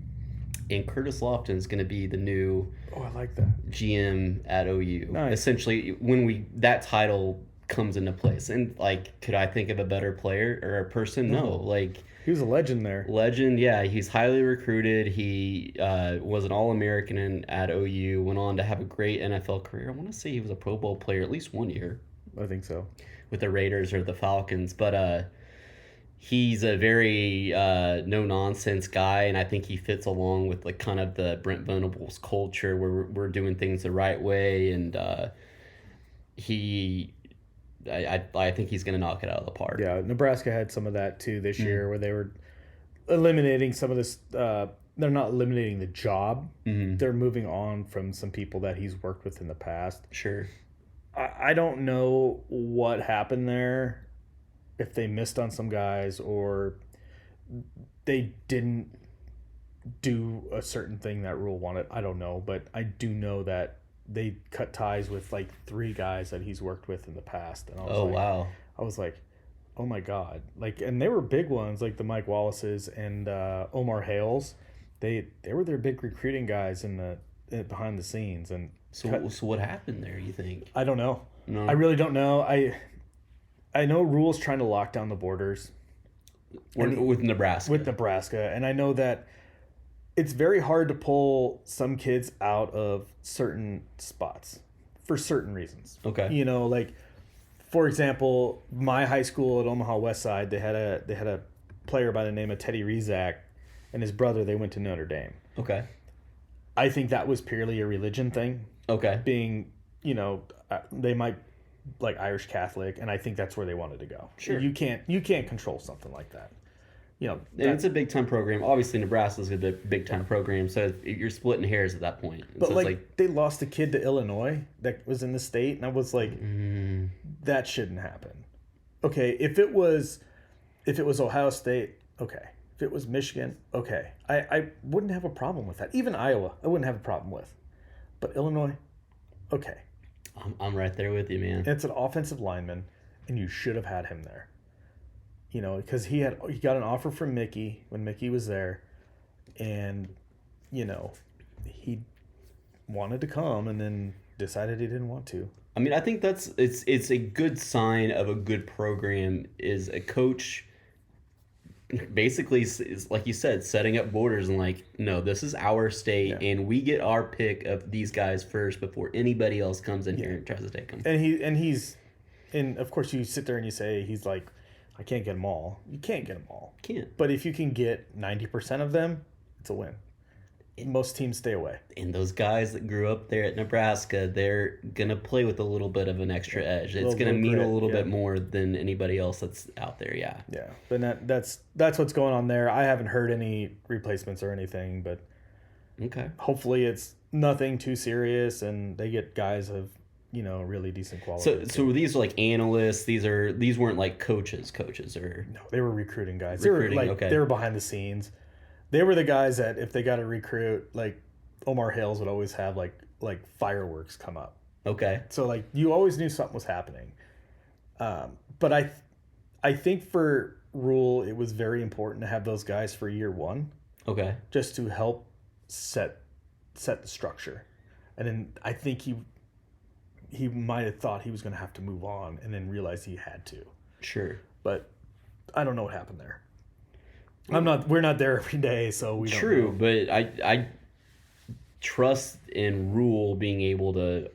And Curtis Lofton is going to be the new I like that GM at OU. Nice. Essentially, when that title comes into place, and like, could I think of a better player or a person? No, like he was a legend there. Legend, yeah. He's highly recruited. He was an All-American at OU. Went on to have a great NFL career. I want to say he was a Pro Bowl player at least 1 year. I think so. With the Raiders or the Falcons, but he's a very no-nonsense guy, and I think he fits along with like kind of the Brent Venables culture where we're doing things the right way, and I think he's going to knock it out of the park. Yeah, Nebraska had some of that too this year where they were eliminating some of this. They're not eliminating the job. Mm-hmm. They're moving on from some people that he's worked with in the past. Sure. I don't know what happened there, if they missed on some guys or they didn't do a certain thing that Rule wanted. I don't know, but I do know that they cut ties with like 3 guys that he's worked with in the past. And I was wow. I was like, oh my God. Like, and they were big ones like the Mike Wallaces and Omar Hales. They were their big recruiting guys behind the scenes. And so what happened there, you think? I don't know. No. I really don't know. I know Rule's trying to lock down the borders. With Nebraska. With Nebraska. And I know that it's very hard to pull some kids out of certain spots for certain reasons. Okay. You know, like, for example, my high school at Omaha West Side, they had a player by the name of Teddy Rizak and his brother. They went to Notre Dame. Okay. I think that was purely a religion thing. Okay. Being, they might like Irish Catholic, and I think that's where they wanted to go. Sure. You can't control something like that. And it's a big time program. Obviously, Nebraska's a big time program, so you're splitting hairs at that point. But so like they lost a kid to Illinois that was in the state, and I was like, that shouldn't happen. Okay, if it was Ohio State, okay. If it was Michigan, okay. I wouldn't have a problem with that. Even Iowa, I wouldn't have a problem with. But Illinois, okay. I'm right there with you, man. It's an offensive lineman, and you should have had him there. Because he got an offer from Mickey when Mickey was there, and he wanted to come, and then decided he didn't want to. I mean, I think it's a good sign of a good program is a coach. Basically, is like you said, setting up borders and like, no, this is our state, and we get our pick of these guys first before anybody else comes in here and tries to take them. And of course you sit there and you say he's like, I can't get them all. You can't get them all. Can't. But if you can get 90% of them, it's a win. Most teams stay away. And those guys that grew up there at Nebraska, they're gonna play with a little bit of an extra edge. It's gonna mean a little bit more than anybody else that's out there. Yeah. Yeah. But that's what's going on there. I haven't heard any replacements or anything, but okay. Hopefully it's nothing too serious, and they get guys of really decent quality. So these are like analysts. These weren't like coaches or no, they were recruiting guys. They were behind the scenes. They were the guys that if they got a recruit, like Omar Hales would always have like fireworks come up. Okay. So like you always knew something was happening. But I think for Rule it was very important to have those guys for year one. Okay. Just to help set the structure, and then I think he might have thought he was going to have to move on and then realized he had to. Sure. But I don't know what happened there. We're not there every day, so we don't know. True, but I trust in Rule being able to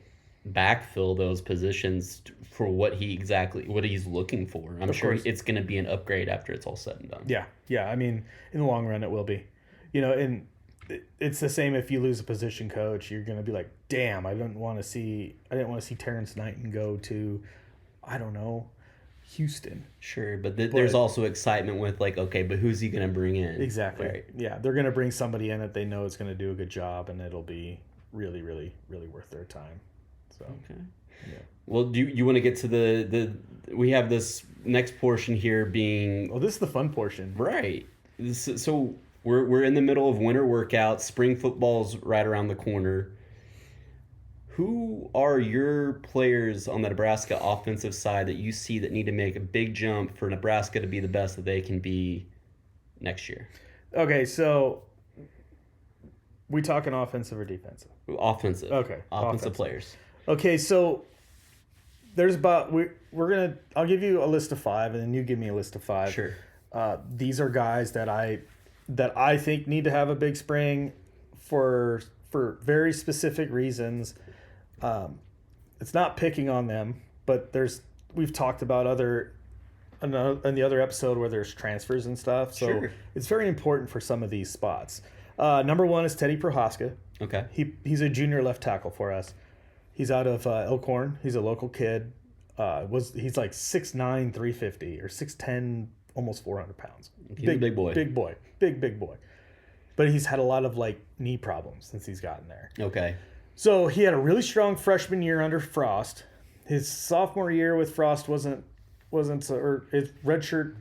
backfill those positions for what he's looking for. I'm sure it's going to be an upgrade after it's all said and done. Yeah. I mean, in the long run, it will be. And it's the same if you lose a position coach. You're going to be like, damn, I didn't want to see Terrence Knighton go to, I don't know, Houston. Sure, but there's also excitement with like, okay, but who's he going to bring in? Exactly. Right. Yeah, they're going to bring somebody in that they know is going to do a good job, and it'll be really, really, really worth their time. So. Okay. Yeah. Well, do you want to get to the we have this next portion here being... Well, this is the fun portion. Right. So we're in the middle of winter workouts. Spring football's right around the corner. Who are your players on the Nebraska offensive side that you see that need to make a big jump for Nebraska to be the best that they can be next year? Okay, so we talking offensive or defensive? Offensive. Okay. Offensive players. Okay, so there's about I'll give you a list of 5 and then you give me a list of 5. Sure. These are guys that I think need to have a big spring for very specific reasons. It's not picking on them, but we've talked about in the other episode where there's transfers and stuff. So sure. It's very important for some of these spots. Number 1 is Teddy Prohaska. Okay. He's a junior left tackle for us. He's out of Elkhorn. He's a local kid. He's like 6'9", 350 or 6'10", almost 400 pounds. He's a big boy. Big boy. Big boy. But he's had a lot of like knee problems since he's gotten there. Okay. So he had a really strong freshman year under Frost. His sophomore year with Frost wasn't so, or his redshirt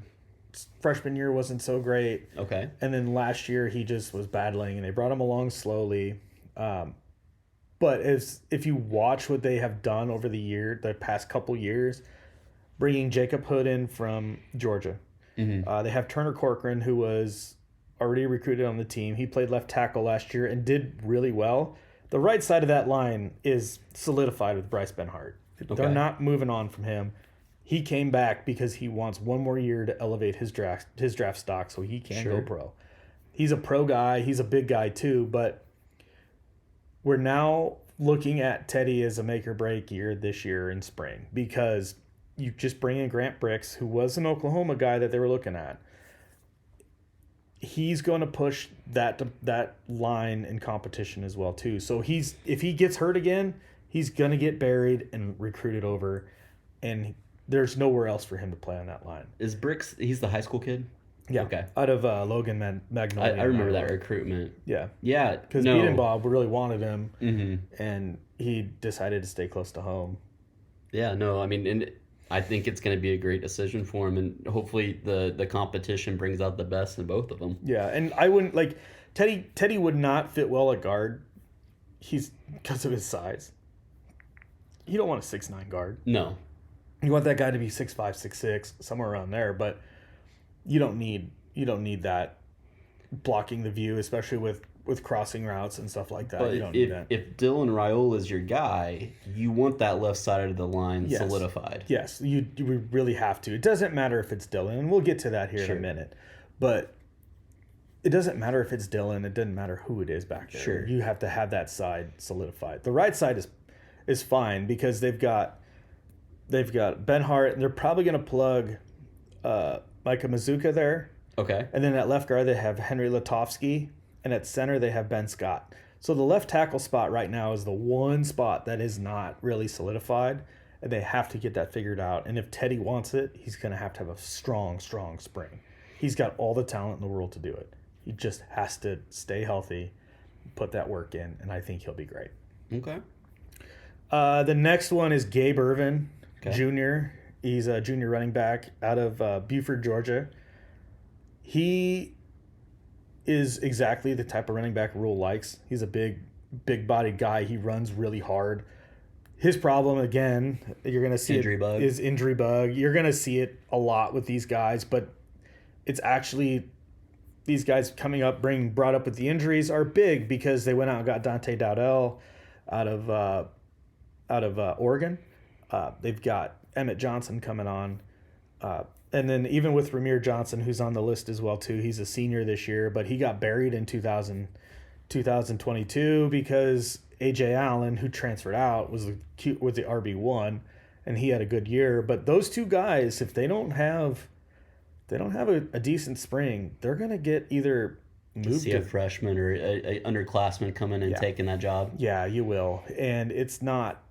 freshman year wasn't so great. Okay. And then last year he just was battling, and they brought him along slowly. But if you watch what they have done over the past couple years, bringing Jacob Hood in from Georgia, they have Turner Corcoran, who was already recruited on the team. He played left tackle last year and did really well. The right side of that line is solidified with Bryce Benhart. Okay. They're not moving on from him. He came back because he wants one more year to elevate his draft stock so he can go pro. He's a pro guy. He's a big guy too, but we're now looking at Teddy as a make or break year this year in spring because you just bring in Grant Bricks, who was an Oklahoma guy that they were looking at. He's going to push that line in competition as well too. So if he gets hurt again, he's going to get buried and recruited over, and there's nowhere else for him to play on that line. Is Bricks? He's the high school kid. Yeah. Okay. Out of Logan Magnolia. I remember that recruitment. Yeah. Yeah. Because Beat and Bob really wanted him, and he decided to stay close to home. Yeah. No. I mean, and I think it's going to be a great decision for him, and hopefully the competition brings out the best in both of them. Yeah, and I wouldn't like Teddy would not fit well at guard. He's because of his size. You don't want a 6'9" guard. No. You want that guy to be 6'5", 6'6", somewhere around there, but you don't need that blocking the view, especially with crossing routes and stuff like that. But you don't need that. If Dylan Raiola is your guy, you want that left side of the line solidified. Yes, you really have to. It doesn't matter if it's Dylan, and we'll get to that here in a minute. But it doesn't matter if it's Dylan. It doesn't matter who it is back there. Sure. You have to have that side solidified. The right side is fine because they've got Benhart, and they're probably going to plug Micah Mazuka there. Okay. And then at left guard, they have Henry Latovsky. And at center, they have Ben Scott. So the left tackle spot right now is the one spot that is not really solidified. And they have to get that figured out. And if Teddy wants it, he's going to have a strong, strong spring. He's got all the talent in the world to do it. He just has to stay healthy, put that work in, and I think he'll be great. Okay. The next one is Gabe Irvin, Jr. He's a junior running back out of Buford, Georgia. He is exactly the type of running back Rule likes. He's a big-bodied guy. He runs really hard. His problem, again, you're going to see is injury bug. You're going to see it a lot with these guys, but it's actually these guys coming up, brought up with the injuries are big because they went out and got Dante Dowdell out of out of Oregon. They've got Emmett Johnson coming on. And then even with Ramir Johnson, who's on the list as well, too. He's a senior this year, but he got buried in 2022 because A.J. Allen, who transferred out, was the RB1, and he had a good year. But those two guys, if they don't have a decent spring, they're going to get either moved See a freshman or a underclassman coming and taking that job. Yeah, you will. And it's not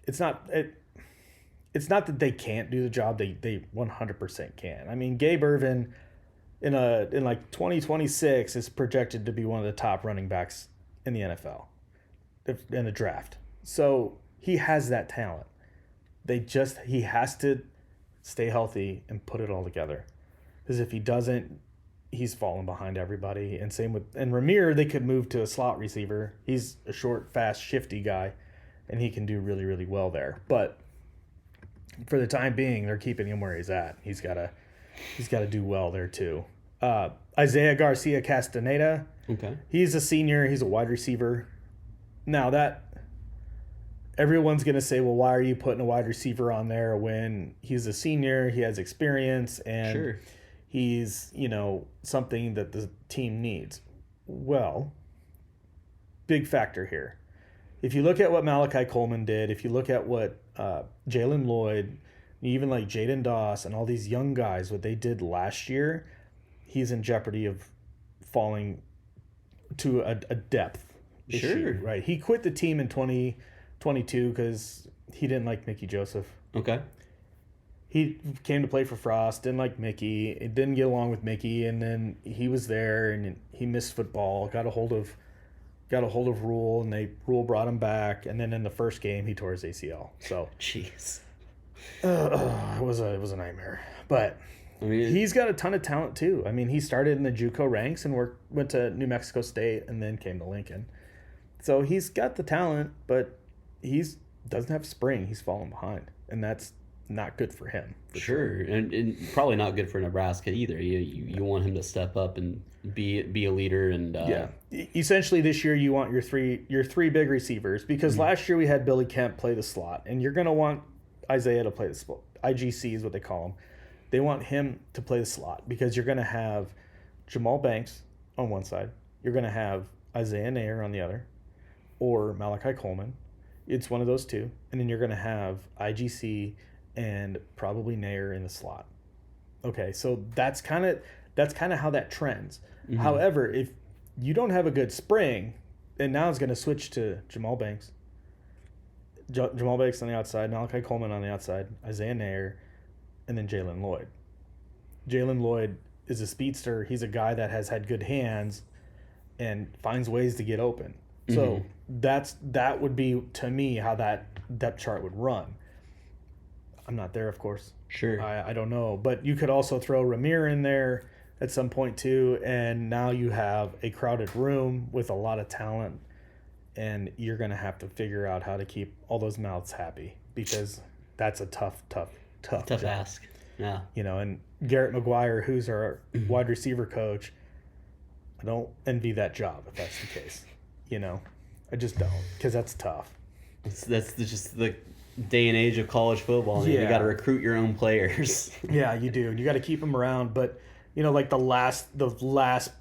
that they can't do the job. They 100% can. I mean, Gabe Ervin in like 2026 is projected to be one of the top running backs in the NFL in the draft. So he has that talent. He has to stay healthy and put it all together. Because if he doesn't, he's falling behind everybody. And same with Ramir, they could move to a slot receiver. He's a short, fast, shifty guy, and he can do really, really well there. But for the time being, they're keeping him where he's at. He's got to do well there too. Isaiah Garcia Castaneda. Okay. He's a senior. He's a wide receiver. Now that everyone's going to say, well, why are you putting a wide receiver on there when he's a senior, he has experience, and sure, he's, something that the team needs. Well, big factor here. If you look at what Malachi Coleman did, if you look at what Jalen Lloyd, even like Jaden Doss and all these young guys, what they did last year, he's in jeopardy of falling to a depth issue. Sure. Right? He quit the team in 2022 because he didn't like Mickey Joseph. Okay. He came to play for Frost, didn't like Mickey, it didn't get along with Mickey, and then he was there and he missed football, got a hold of Rule, and Rule brought him back, and then in the first game he tore his ACL. So jeez, it was a nightmare. But I mean, he's got a ton of talent too. I mean, he started in the JUCO ranks and went to New Mexico State and then came to Lincoln. So he's got the talent, but doesn't have spring. He's falling behind, and that's not good for him. Sure. And probably not good for Nebraska either. You want him to step up and be a leader. And essentially this year you want your three big receivers, because last year we had Billy Kemp play the slot, and you're going to want Isaiah to play the slot. IGC is what they call him. They want him to play the slot because you're going to have Jamal Banks on one side, you're going to have Isaiah Nair on the other, or Malachi Coleman. It's one of those two, and then you're going to have IGC and probably Nair in the slot. Okay, so that's kind of how that trends. Mm-hmm. However, if you don't have a good spring, and now it's going to switch to Jamal Banks. Jamal Banks on the outside, Malachi Coleman on the outside, Isaiah Nair, and then Jalen Lloyd. Jalen Lloyd is a speedster. He's a guy that has had good hands and finds ways to get open. Mm-hmm. So that would be, to me, how that depth chart would run. I'm not there, of course. Sure. I don't know. But you could also throw Ramir in there at some point too, and now you have a crowded room with a lot of talent, and you're going to have to figure out how to keep all those mouths happy, because that's a tough job. Ask. Yeah. And Garrett McGuire, who's our wide receiver coach, I don't envy that job if that's the case. I just don't, because that's tough. That's just the day and age of college football. Yeah. You got to recruit your own players. Yeah, you do. You got to keep them around. But like the last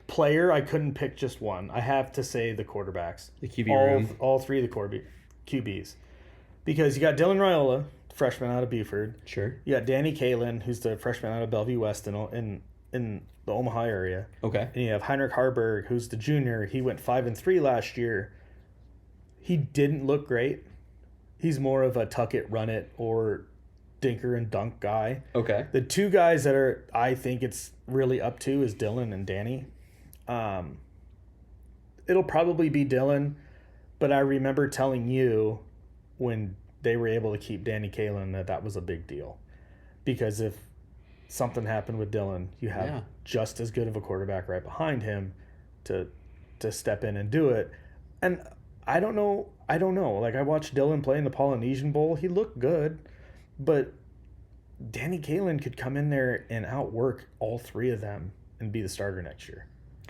player, I couldn't pick just one. I have to say the quarterbacks. The QB room. All three of the QBs, because you got Dylan Raiola, freshman out of Buford. Sure. You got Danny Kalin, who's the freshman out of Bellevue West in the Omaha area. Okay. And you have Heinrich Harburg, who's the junior. He went 5-3 last year. He didn't look great. He's more of a tuck it, run it, or dinker and dunk guy. Okay. The two guys that I think it's really up to is Dylan and Danny. It'll probably be Dylan, but I remember telling you when they were able to keep Danny Kalin that was a big deal, because if something happened with Dylan, you have just as good of a quarterback right behind him to step in and do it. And I don't know. Like, I watched Dylan play in the Polynesian Bowl. He looked good, but Danny Kalin could come in there and outwork all three of them and be the starter next year.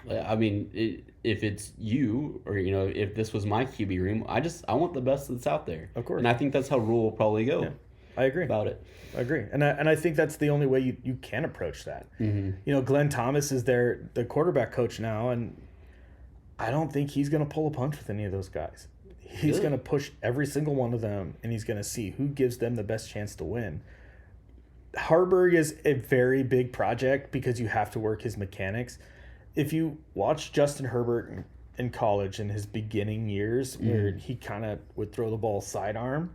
I mean, if it's you or if this was my QB room, I want the best that's out there. Of course. And I think that's how Rule will probably go. Yeah, I agree about it. I agree, and I think that's the only way you can approach that. Mm-hmm. Glenn Thomas is the quarterback coach now, and I don't think he's going to pull a punch with any of those guys. He's going to push every single one of them, and he's going to see who gives them the best chance to win. Harburg is a very big project because you have to work his mechanics. If you watch Justin Herbert in college in his beginning years, where he kind of would throw the ball sidearm,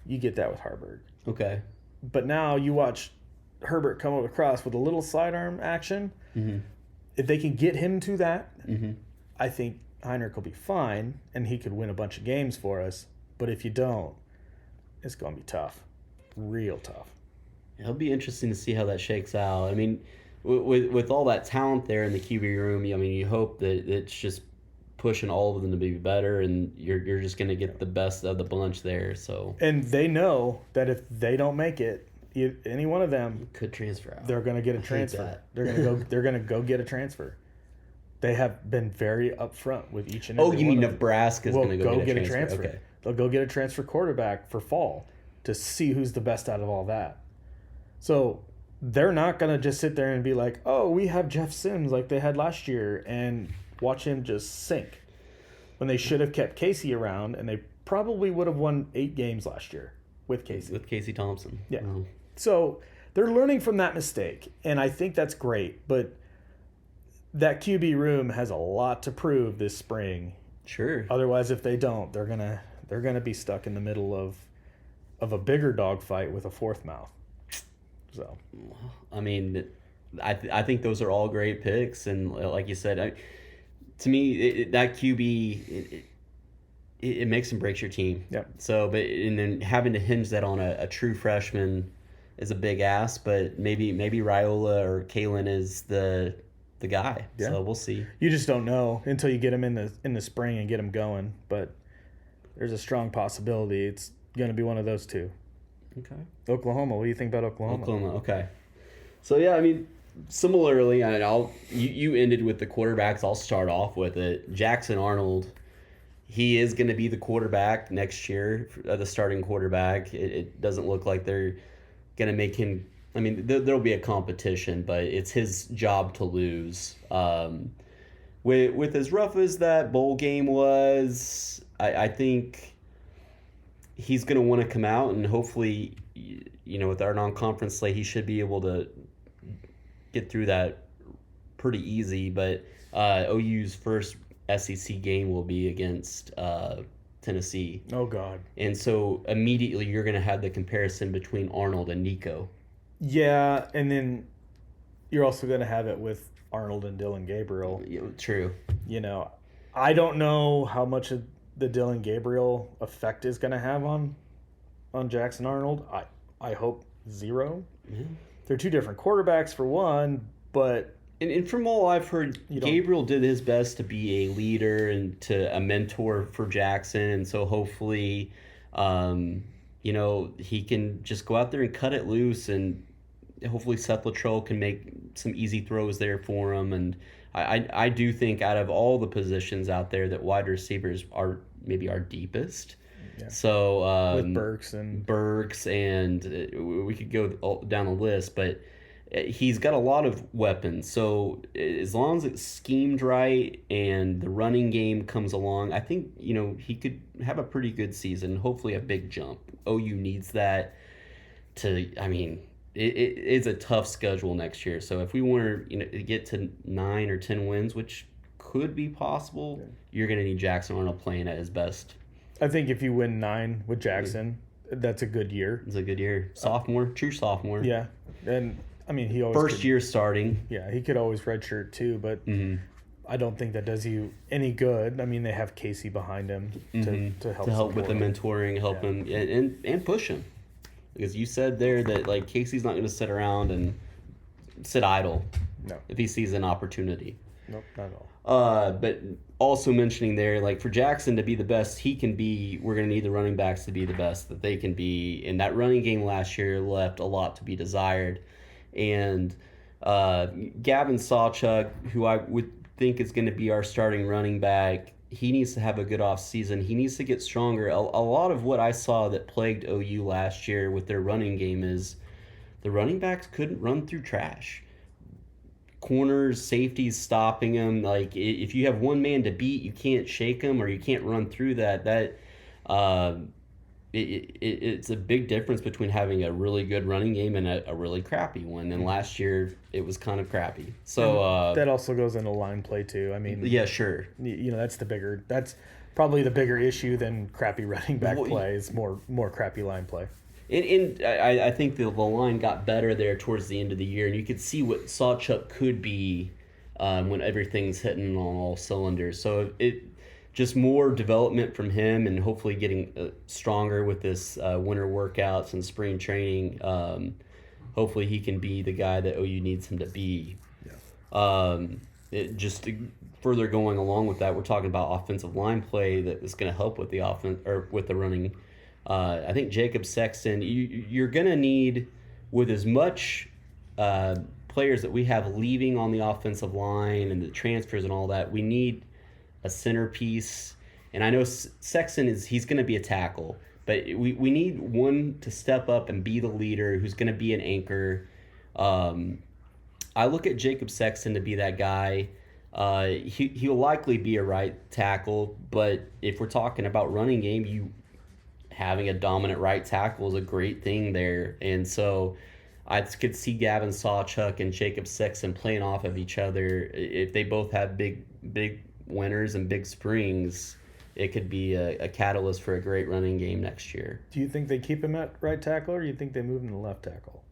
you get that with Harburg. Okay. But now you watch Herbert come across with a little sidearm action. Mm-hmm. If they can get him to that, mm-hmm. I think Heinrich will be fine, and he could win a bunch of games for us. But if you don't, it's going to be tough. Real tough. It'll be interesting to see how that shakes out. I mean, with all that talent there in the QB room, I mean, you hope that it's just pushing all of them to be better, and you're just going to get the best of the bunch there. So, and they know that if they don't make it, any one of them could transfer out. They're going to get a transfer. They're going to go. They're going to go get a transfer. They have been very upfront with each and every. Oh, you mean Nebraska's going to go get a transfer? Okay. They'll go get a transfer quarterback for fall to see who's the best out of all that. So they're not going to just sit there and be like, oh, we have Jeff Sims like they had last year and watch him just sink. When they should have kept Casey around, and they probably would have won 8 games last year with Casey. With Casey Thompson. Yeah. Oh. So they're learning from that mistake, and I think that's great. But that QB room has a lot to prove this spring. Sure. Otherwise, if they don't, they're gonna be stuck in the middle of a bigger dogfight with a fourth mouth. So, I mean, I think those are all great picks, and like you said, to me, that QB it makes and breaks your team. Yep. So, and then having to hinge that on a true freshman is a big ask, but maybe Raiola or Kalen is the guy. Yeah. So we'll see. You just don't know until you get him in the spring and get him going. But there's a strong possibility it's going to be one of those two. Okay. Oklahoma. What do you think about Oklahoma? Oklahoma. Okay. So yeah, I mean, similarly, you ended with the quarterbacks. I'll start off with it. Jackson Arnold. He is going to be the quarterback next year, the starting quarterback. It doesn't look like they're going to make him. I mean, there'll be a competition, but it's his job to lose. With as rough as that bowl game was, I think he's going to want to come out, and hopefully, with our non-conference slate, he should be able to get through that pretty easy. But OU's first SEC game will be against Tennessee. Oh, God. And so immediately you're going to have the comparison between Arnold and Nico. Yeah, and then you're also going to have it with Arnold and Dylan Gabriel. True. I don't know how much of the Dylan Gabriel effect is going to have on Jackson Arnold. I hope 0. Yeah. They're 2 different quarterbacks for one, but... And from all I've heard, Gabriel did his best to be a leader and to a mentor for Jackson, and so hopefully, he can just go out there and cut it loose, and hopefully Seth Luttrell can make some easy throws there for him. And I do think out of all the positions out there that wide receivers are maybe our deepest. Yeah. So with Burks and we could go down the list, but he's got a lot of weapons. So as long as it's schemed right and the running game comes along, I think he could have a pretty good season, hopefully a big jump. OU needs that it's a tough schedule next year. So if we want to get to 9 or 10 wins, which could be possible, you're going to need Jackson Arnold playing at his best. I think if you win 9 with Jackson, that's a good year. It's a good year. True sophomore. Yeah. And, he always... First year starting. Yeah, he could always redshirt too, but I don't think that does you any good. They have Casey behind him to help with the mentoring, help him, and push him. Because you said there that Casey's not going to sit around and sit idle. No. If he sees an opportunity. Nope, not at all. But also mentioning there, for Jackson to be the best he can be, we're going to need the running backs to be the best that they can be. And that running game last year left a lot to be desired. And Gavin Sawchuk, who think is going to be our starting running back. He needs to have a good off season. He needs to get stronger. A lot of what I saw that plagued OU last year with their running game is the running backs couldn't run through trash. Corners, safeties stopping them. Like, if you have one man to beat, you can't shake them or you can't run through that. It's a big difference between having a really good running game and a really crappy one. And last year, it was kind of crappy. So that also goes into line play too. I mean, yeah, sure. That's probably the bigger issue than crappy running back play. Is more crappy line play. And I think the line got better there towards the end of the year, and you could see what Sawchuk could be when everything's hitting on all cylinders. So just more development from him, and hopefully getting stronger with this winter workouts and spring training. Hopefully he can be the guy that OU needs him to be. Yeah. Further going along with that, we're talking about offensive line play that is going to help with the offense or with the running. I think Jacob Sexton, you're going to need, with as much players that we have leaving on the offensive line and the transfers and all that, we need a centerpiece. And I know Sexton he's going to be a tackle, but we need one to step up and be the leader who's going to be an anchor. I look at Jacob Sexton to be that guy. He'll likely be a right tackle, but if we're talking about running game, having a dominant right tackle is a great thing there. And so I could see Gavin Sawchuk and Jacob Sexton playing off of each other. If they both have big winners and big springs, it could be a catalyst for a great running game next year. Do you think they keep him at right tackle, or do you think they move him to left tackle?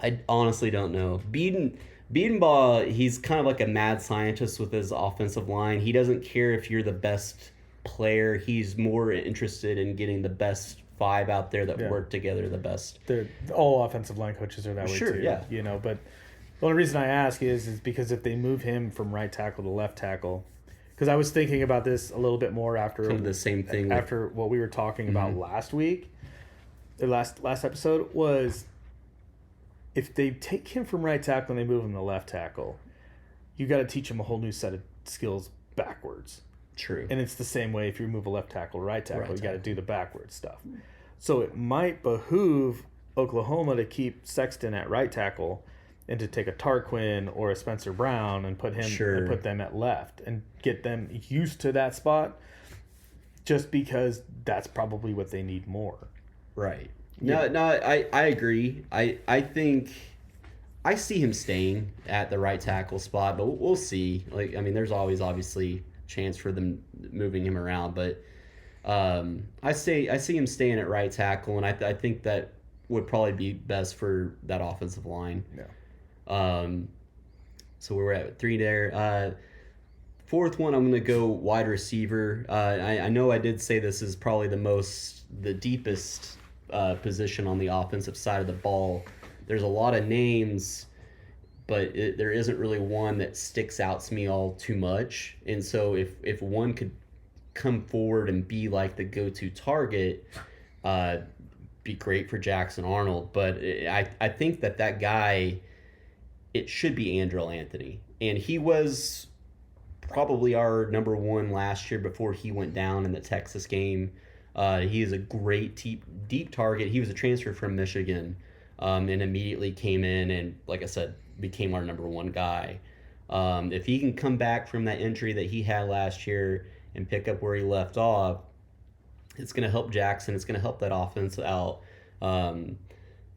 I honestly don't know. Biedenbaugh, he's kind of like a mad scientist with his offensive line. He doesn't care if you're the best player. He's more interested in getting the best five out there that work together the best. All offensive line coaches are that way too. Yeah. But the only reason I ask is because if they move him from right tackle to left tackle, because I was thinking about this a little bit more after kind of the same thing after what we were talking about last week, the last episode was, if they take him from right tackle and they move him to left tackle, you got to teach him a whole new set of skills backwards. True. And it's the same way if you move a left tackle, right tackle, you got to do the backwards stuff. So it might behoove Oklahoma to keep Sexton at right tackle and to take a Tarquin or a Spencer Brown and put them at left and get them used to that spot, just because that's probably what they need more. Right. No, I agree. I think I see him staying at the right tackle spot, but we'll see. There's always obviously chance for them moving him around, but I see him staying at right tackle, and I think that would probably be best for that offensive line. Yeah. So we're at 3 there. Fourth one, I'm going to go wide receiver. I know I did say this is probably the deepest position on the offensive side of the ball. There's a lot of names, but there isn't really one that sticks out to me all too much. And so if one could come forward and be like the go-to target, be great for Jackson Arnold. But I think that guy, it should be Andrel Anthony. And he was probably our number one last year before he went down in the Texas game. He is a great deep target. He was a transfer from Michigan, and immediately came in and, like I said, became our number one guy. If he can come back from that injury that he had last year and pick up where he left off, it's going to help Jackson. It's going to help that offense out.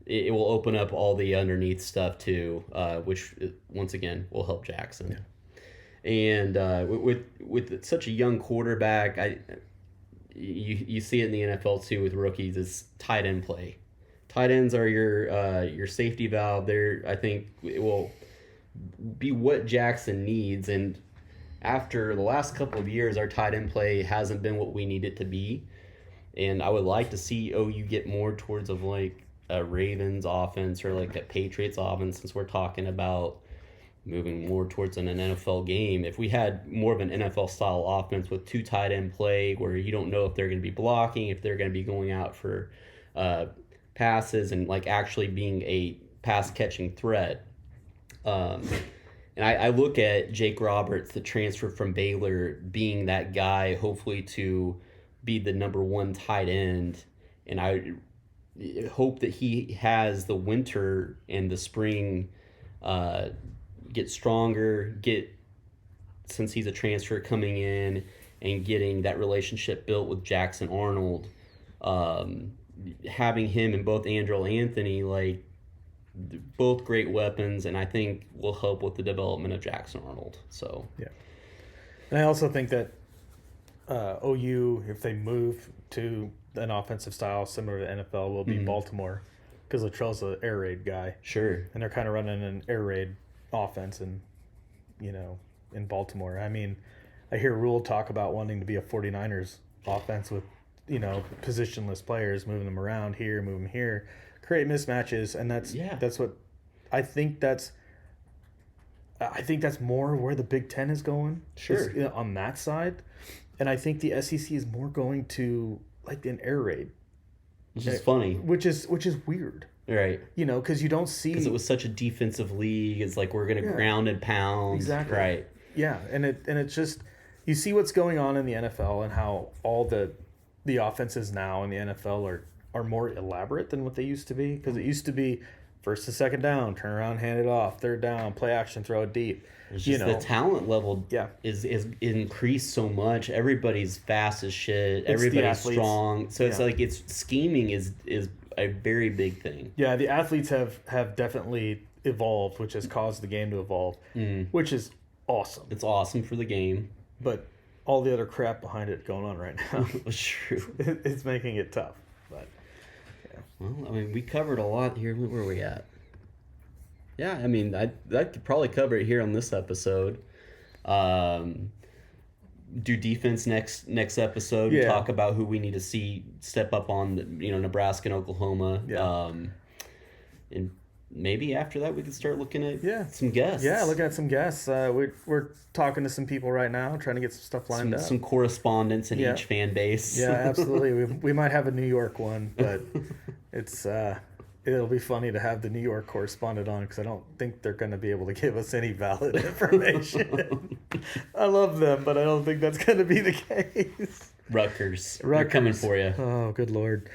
It will open up all the underneath stuff too, which once again will help Jackson. Yeah. And with such a young quarterback, you see it in the NFL too with rookies. It's tight end play. Tight ends are your safety valve. I think it will be what Jackson needs. And after the last couple of years, our tight end play hasn't been what we need it to be. And I would like to see OU get more towards of like a Ravens offense or like a Patriots offense, since we're talking about moving more towards an NFL game. If we had more of an NFL style offense with two tight end play where you don't know if they're going to be blocking, if they're going to be going out for passes and like actually being a pass catching threat, And I look at Jake Roberts, the transfer from Baylor, being that guy, hopefully to be the number one tight end. And I hope that he has the winter and the spring get stronger, since he's a transfer coming in and getting that relationship built with Jackson Arnold. Having him and both Andrew Anthony, like, both great weapons, and I think will help with the development of Jackson Arnold. So yeah, and I also think that OU, if they move to an offensive style similar to NFL, will be Baltimore, because Latrell's an air raid guy. Sure, and they're kind of running an air raid offense, and in Baltimore. I mean, I hear Rule talk about wanting to be a 49ers offense with positionless players, moving them around here, moving here, create mismatches, and that's what I think that's more where the Big Ten is going. Sure, on that side, and I think the SEC is more going to like an air raid, which is funny, which is weird, right? Because you don't see, because it was such a defensive league. It's like we're gonna ground and pound, exactly, right? Yeah, and it's just, you see what's going on in the NFL and how all the offenses now in the NFL are more elaborate than what they used to be, because it used to be first to second down, turn around, hand it off, third down, play action, throw it deep. It's just the talent level is increased so much. Everybody's fast as shit. Everybody's strong. So it's like scheming is a very big thing. Yeah, the athletes have definitely evolved, which has caused the game to evolve, which is awesome. It's awesome for the game. But all the other crap behind it going on right now. It's true. It's making it tough. But well, I mean, we covered a lot here. Where are we at? Yeah, I mean, I could probably cover it here on this episode. Do defense next episode. Yeah. Talk about who we need to see step up on, Nebraska and Oklahoma. Yeah. And maybe after that we could start looking at some guests. Yeah, looking at some guests. We're talking to some people right now, trying to get some stuff lined up. Some correspondents in each fan base. Yeah, absolutely. We might have a New York one, but it'll be funny to have the New York correspondent on, because I don't think they're going to be able to give us any valid information. I love them, but I don't think that's going to be the case. Rutgers. They're coming for you. Oh, good Lord.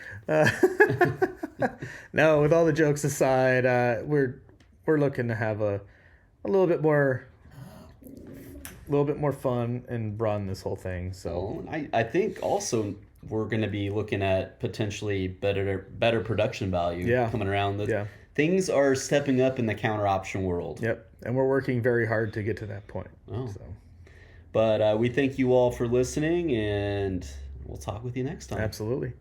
No, with all the jokes aside, we're looking to have a little bit more fun and broaden this whole thing. So I think also we're going to be looking at potentially better production value coming around. Things are stepping up in the counter option world. Yep, and we're working very hard to get to that point. Oh. But we thank you all for listening, and we'll talk with you next time. Absolutely.